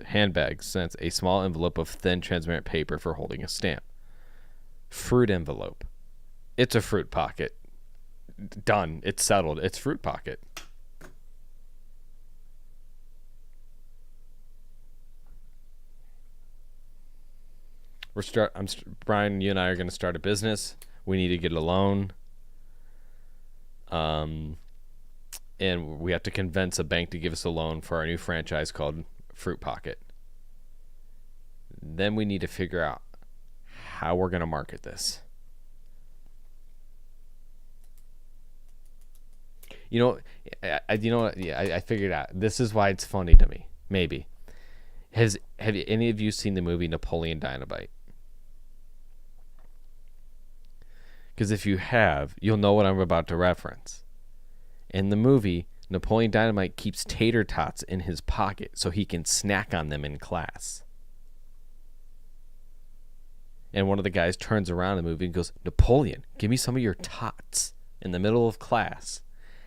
Handbag. Sense a small envelope of thin, transparent paper for holding a stamp. Fruit envelope. It's a fruit pocket. Done. It's settled. It's fruit pocket. Brian, you and I are going to start a business. We need to get a loan. And we have to convince a bank to give us a loan for our new franchise called Fruit Pocket. Then we need to figure out how we're going to market this. I figured out. This is why it's funny to me. Maybe. Have any of you seen the movie Napoleon Dynamite? Because if you have, you'll know what I'm about to reference. In the movie, Napoleon Dynamite keeps tater tots in his pocket so he can snack on them in class. And one of the guys turns around in the movie and goes, "Napoleon, give me some of your tots," in the middle of class.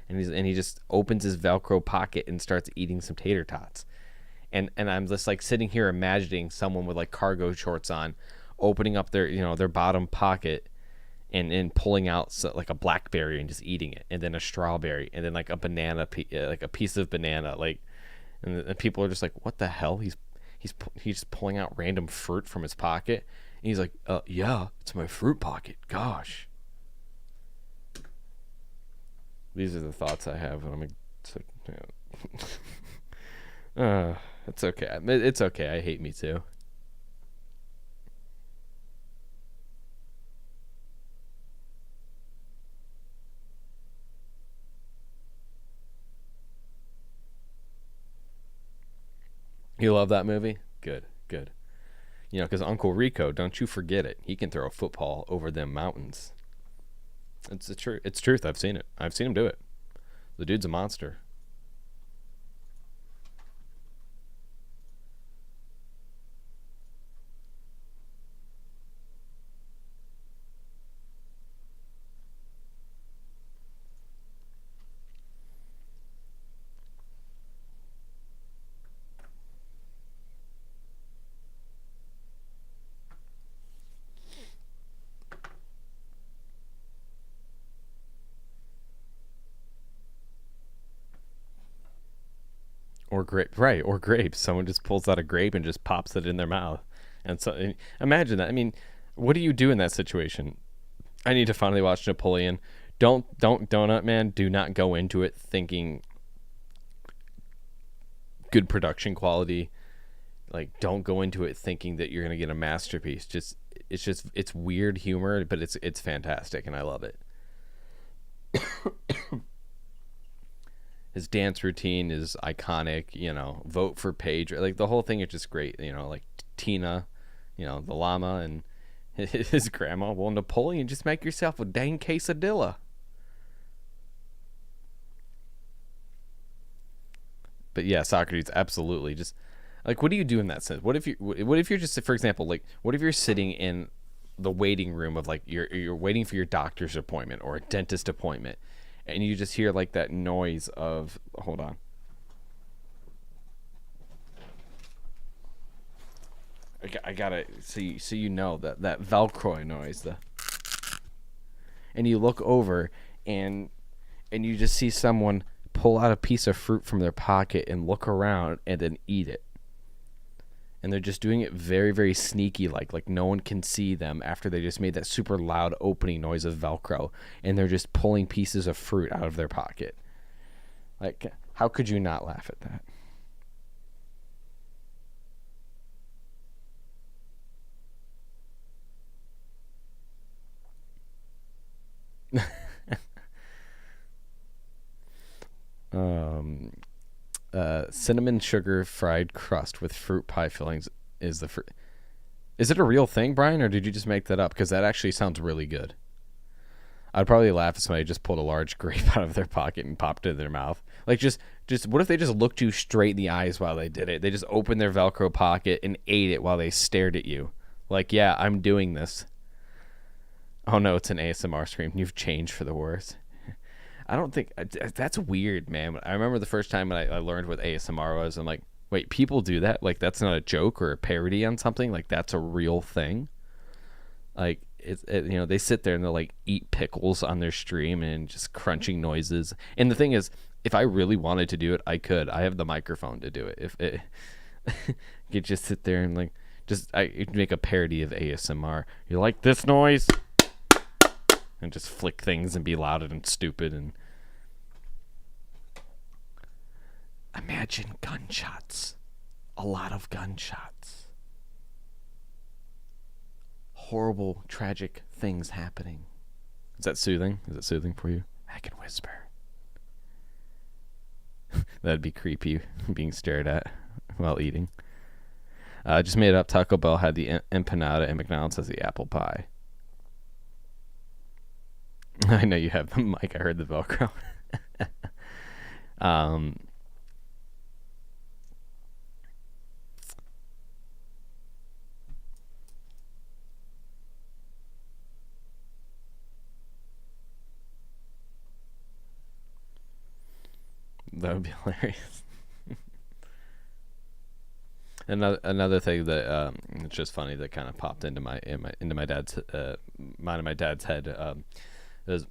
And he just opens his Velcro pocket and starts eating some tater tots. And I'm just like sitting here imagining someone with like cargo shorts on, opening up their bottom pocket and pulling out like a blackberry and just eating it, and then a strawberry, and then like a banana, like a piece of banana, like, and people are just like, "What the hell?" He's just pulling out random fruit from his pocket, and he's like, "Yeah, it's my fruit pocket. Gosh." These are the thoughts I have when I'm. It's okay. It's okay. I hate me too. You love that movie? Good, good. Because Uncle Rico, don't you forget it. He can throw a football over them mountains. It's truth. I've seen it. I've seen him do it. The dude's a monster. Or grape, right? Or grapes. Someone just pulls out a grape and just pops it in their mouth. And so, imagine that. I mean, what do you do in that situation? I need to finally watch Napoleon. Don't Donut Man. Do not go into it thinking good production quality. Like, don't go into it thinking that you're gonna get a masterpiece. It's weird humor, but it's fantastic, and I love it. His dance routine is iconic. Vote for Page. Like, the whole thing is just great. Like Tina, the llama, and his grandma. Well, Napoleon, just make yourself a dang quesadilla. But yeah, Socrates, absolutely. Just like, what do you do in that sense? What if you're just, for example, like, what if you're sitting in the waiting room of, like, you're waiting for your doctor's appointment or a dentist appointment, and you just hear like that noise of, hold on. I gotta so you know that Velcro noise, and you look over and you just see someone pull out a piece of fruit from their pocket and look around and then eat it. And they're just doing it very, very sneaky, like no one can see them after they just made that super loud opening noise of Velcro, and they're just pulling pieces of fruit out of their pocket. Like, how could you not laugh at that? Cinnamon sugar fried crust with fruit pie fillings is the fruit. Is it a real thing, Brian, or did you just make that up? Because that actually sounds really good. I'd probably laugh if somebody just pulled a large grape out of their pocket and popped it in their mouth. Like, just what if they just looked you straight in the eyes while they did it? They just opened their Velcro pocket and ate it while they stared at you. Like, yeah, I'm doing this. Oh no, it's an ASMR scream. You've changed for the worse. I don't think that's weird, man. I remember the first time I learned what ASMR was. I'm like, wait, people do that? Like, that's not a joke or a parody on something? Like, that's a real thing? Like, they sit there and they'll like eat pickles on their stream and just crunching noises. And the thing is, if I really wanted to do it, I could. I have the microphone to do it. If it, you just sit there and like, I make a parody of ASMR. You like this noise? And just flick things and be loud and stupid and imagine gunshots. A lot of gunshots. Horrible, tragic things happening. Is that soothing? Is it soothing for you? I can whisper. That'd be creepy, being stared at while eating. Just made it up. Taco Bell had the empanada and McDonald's has the apple pie. I know you have the mic. I heard the Velcro. That would be hilarious. Another thing that it's just funny that kind of popped into my dad's mind of my dad's head.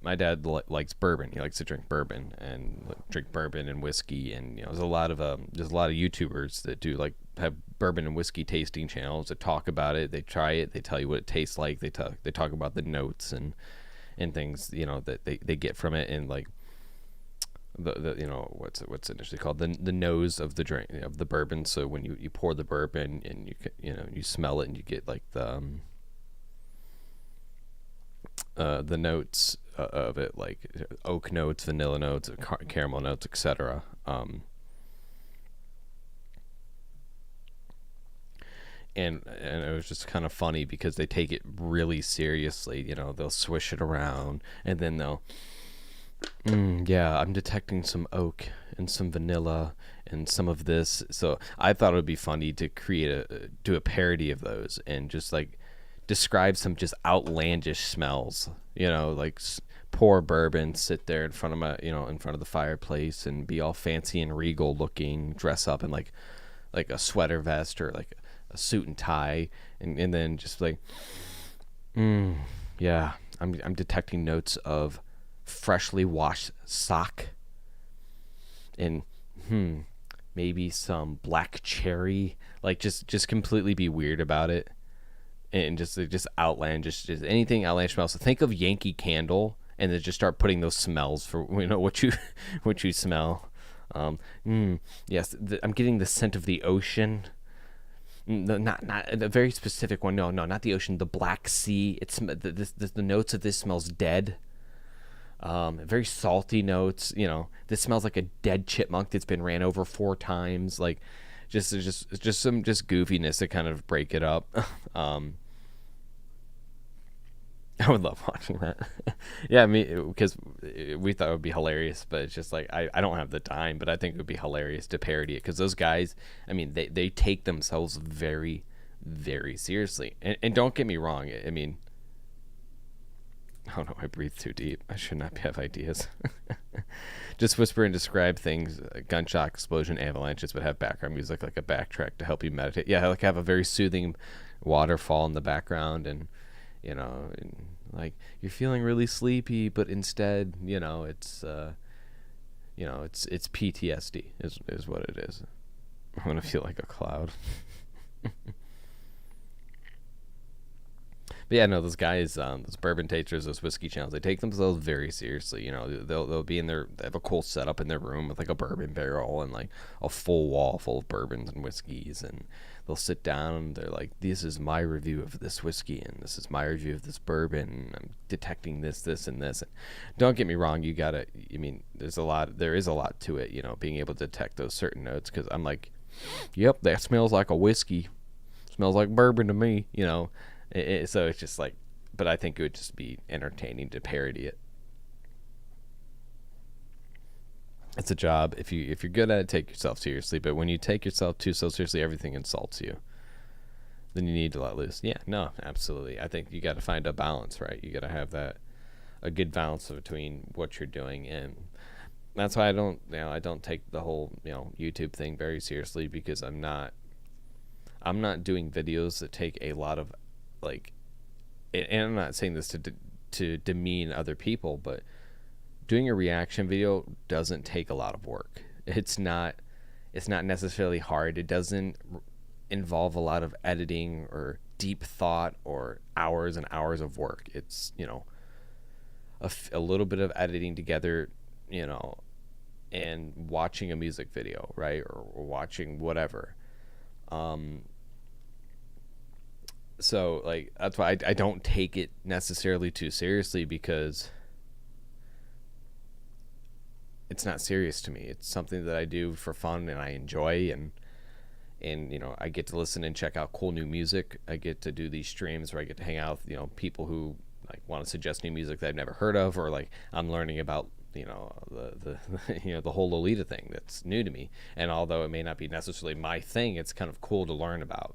My dad likes bourbon. He likes to drink bourbon and whiskey. And there's a lot of YouTubers that do have bourbon and whiskey tasting channels that talk about it. They try it. They tell you what it tastes like. They talk about the notes and things that they get from it, and like the what's it initially called, the nose of the drink of the bourbon. So when you pour the bourbon and you smell it and you get like the notes of it, like oak notes, vanilla notes, caramel notes, etc. And it was just kind of funny because they take it really seriously. They'll swish it around and then they'll, yeah, I'm detecting some oak and some vanilla and some of this. So I thought it would be funny to do a parody of those and just like describe some just outlandish smells. Like pour bourbon, sit there in front of in front of the fireplace and be all fancy and regal looking, dress up in like a sweater vest or like a suit and tie, and then just like, yeah, I'm detecting notes of freshly washed sock and maybe some black cherry. Like just completely be weird about it. And just outlandish, just anything outlandish smells. So think of Yankee Candle, and then just start putting those smells for what you smell. Yes, I'm getting the scent of the ocean. Not a very specific one. No, not the ocean. The Black Sea. It's the notes of this smells dead. Very salty notes. This smells like a dead chipmunk that's been ran over 4 times. Like. Just some goofiness to kind of break it up. I would love watching that. Yeah, because we thought it would be hilarious, but it's just like I don't have the time, but I think it would be hilarious to parody it because those guys, they take themselves very, very seriously. And don't get me wrong, oh no, I breathed too deep. I should not have ideas. Just whisper and describe things, gunshot, explosion, avalanches, but have background music like a backtrack to help you meditate. Yeah, like have a very soothing waterfall in the background, and and like you're feeling really sleepy, but instead, it's PTSD is what it is. I'm gonna feel like a cloud. But yeah, no, those guys, those bourbon tasters, those whiskey channels, they take themselves very seriously. They'll be in they have a cool setup in their room with like a bourbon barrel and like a full wall full of bourbons and whiskeys, and they'll sit down and they're like, "This is my review of this whiskey, and this is my review of this bourbon. I'm detecting this, this, and this." And don't get me wrong, there is a lot to it, being able to detect those certain notes, because I'm like, "Yep, that smells like a whiskey. Smells like bourbon to me," So it's just like, but I think it would just be entertaining to parody it. It's a job. If you're good at it, take yourself seriously. But when you take yourself too so seriously, everything insults you. Then you need to let loose. Yeah, no, absolutely. I think you got to find a balance, right? You got to have a good balance between what you're doing, and that's why I don't take the whole YouTube thing very seriously, because I'm not doing videos that take a lot of and I'm not saying this to demean other people, but doing a reaction video doesn't take a lot of work. It's not necessarily hard. It doesn't involve a lot of editing or deep thought or hours and hours of work. It's a little bit of editing together, and watching a music video, right, or watching whatever. So like that's why I don't take it necessarily too seriously, because it's not serious to me. It's something that I do for fun and I enjoy, and I get to listen and check out cool new music. I get to do these streams where I get to hang out with people who like want to suggest new music that I've never heard of, or like I'm learning about the the whole Lolita thing that's new to me. And although it may not be necessarily my thing, it's kind of cool to learn about,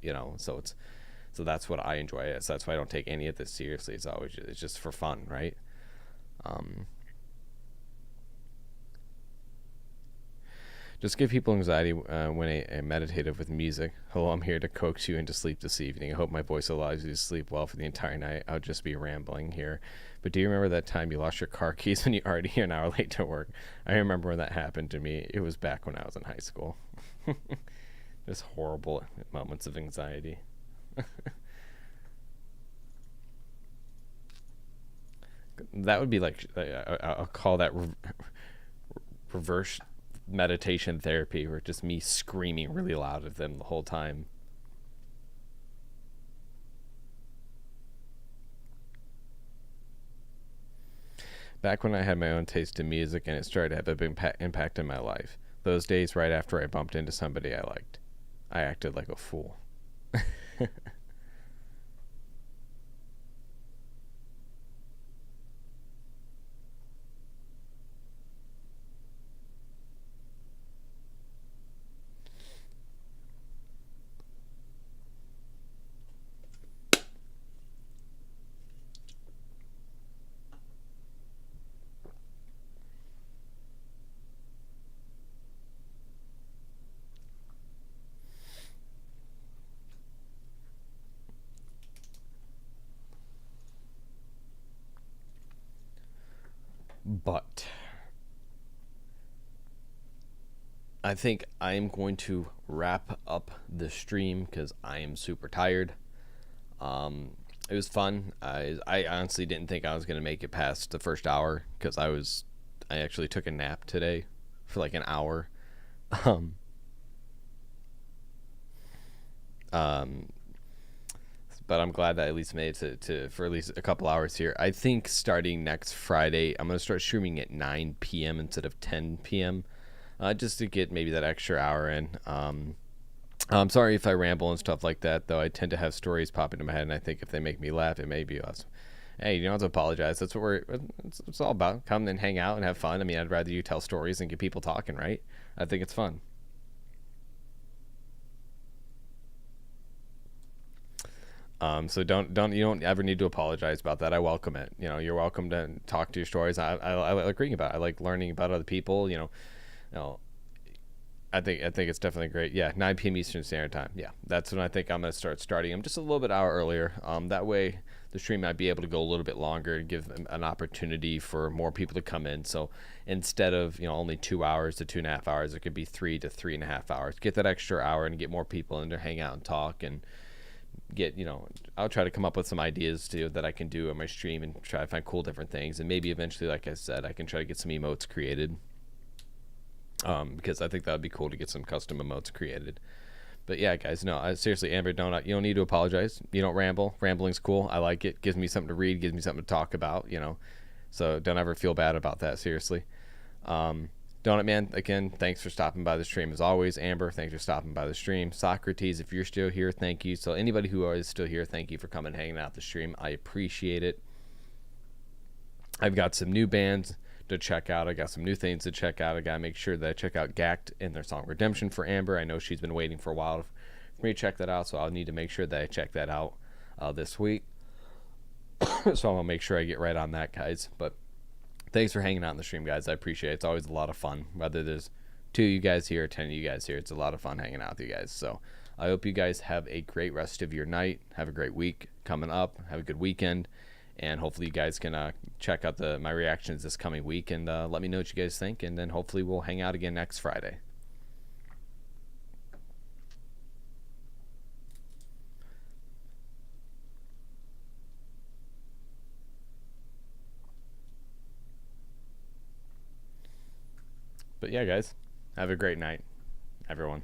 so that's what I enjoy. So that's why I don't take any of this seriously. It's just for fun, right? Just give people anxiety when a meditative with music. Hello, I'm here to coax you into sleep this evening. I hope my voice allows you to sleep well for the entire night. I'll just be rambling here. But do you remember that time you lost your car keys when you already an hour late to work? I remember when that happened to me. It was back when I was in high school. Just horrible moments of anxiety. That would be like, I'll call that reverse meditation therapy, or just me screaming really loud at them the whole time. Back when I had my own taste in music and it started to have a big impact in my life. Those days right after I bumped into somebody I liked. I acted like a fool. But I think I am going to wrap up the stream because I am super tired. It was fun. I honestly didn't think I was going to make it past the first hour, because I actually took a nap today for like an hour. Um, um, but I'm glad that I at least made it to for at least a couple hours here. I think starting next Friday, I'm going to start streaming at 9 p.m. instead of 10 p.m. Just to get maybe that extra hour in. I'm sorry if I ramble and stuff like that, though. I tend to have stories pop into my head, and I think if they make me laugh, it may be awesome. Hey, you don't have to apologize. That's what it's all about. Come and hang out and have fun. I mean, I'd rather you tell stories and get people talking, right? I think it's fun. So you don't ever need to apologize about that. I welcome it. You're welcome to talk to your stories. I like reading about it. I like learning about other people. You know, I think it's definitely great. Yeah, 9 p.m. Eastern Standard Time. Yeah, that's when I think I'm gonna start starting them just a little bit hour earlier. That way the stream might be able to go a little bit longer and give them an opportunity for more people to come in. So instead of only 2 hours to 2.5 hours, it could be 3 to 3.5 hours. Get that extra hour and get more people in to hang out and talk and get I'll try to come up with some ideas too that I can do on my stream and try to find cool different things, and maybe eventually, like I said, I can try to get some emotes created, because I think that would be cool to get some custom emotes created. But yeah, guys, no, seriously, Amber, you don't need to apologize. You don't ramble. Rambling's cool. I like it. Gives me something to read. Gives me something to talk about. So don't ever feel bad about that. Seriously. Donut Man, again, thanks for stopping by the stream as always. Amber, thanks for stopping by the stream. Socrates, if you're still here, thank you. So anybody who is still here, thank you for coming and hanging out the stream. I appreciate it. I've got some new bands to check out. I got some new things to check out. I got to make sure that I check out Gact and their song Redemption for Amber. I know she's been waiting for a while for me to check that out, so I'll need to make sure that I check that out this week. So I'm going to make sure I get right on that, guys. But thanks for hanging out in the stream, guys. I appreciate it. It's always a lot of fun. Whether there's 2 of you guys here or 10 of you guys here, it's a lot of fun hanging out with you guys. So I hope you guys have a great rest of your night. Have a great week coming up. Have a good weekend. And hopefully you guys can check out my reactions this coming week and let me know what you guys think. And then hopefully we'll hang out again next Friday. But yeah, guys, have a great night, everyone.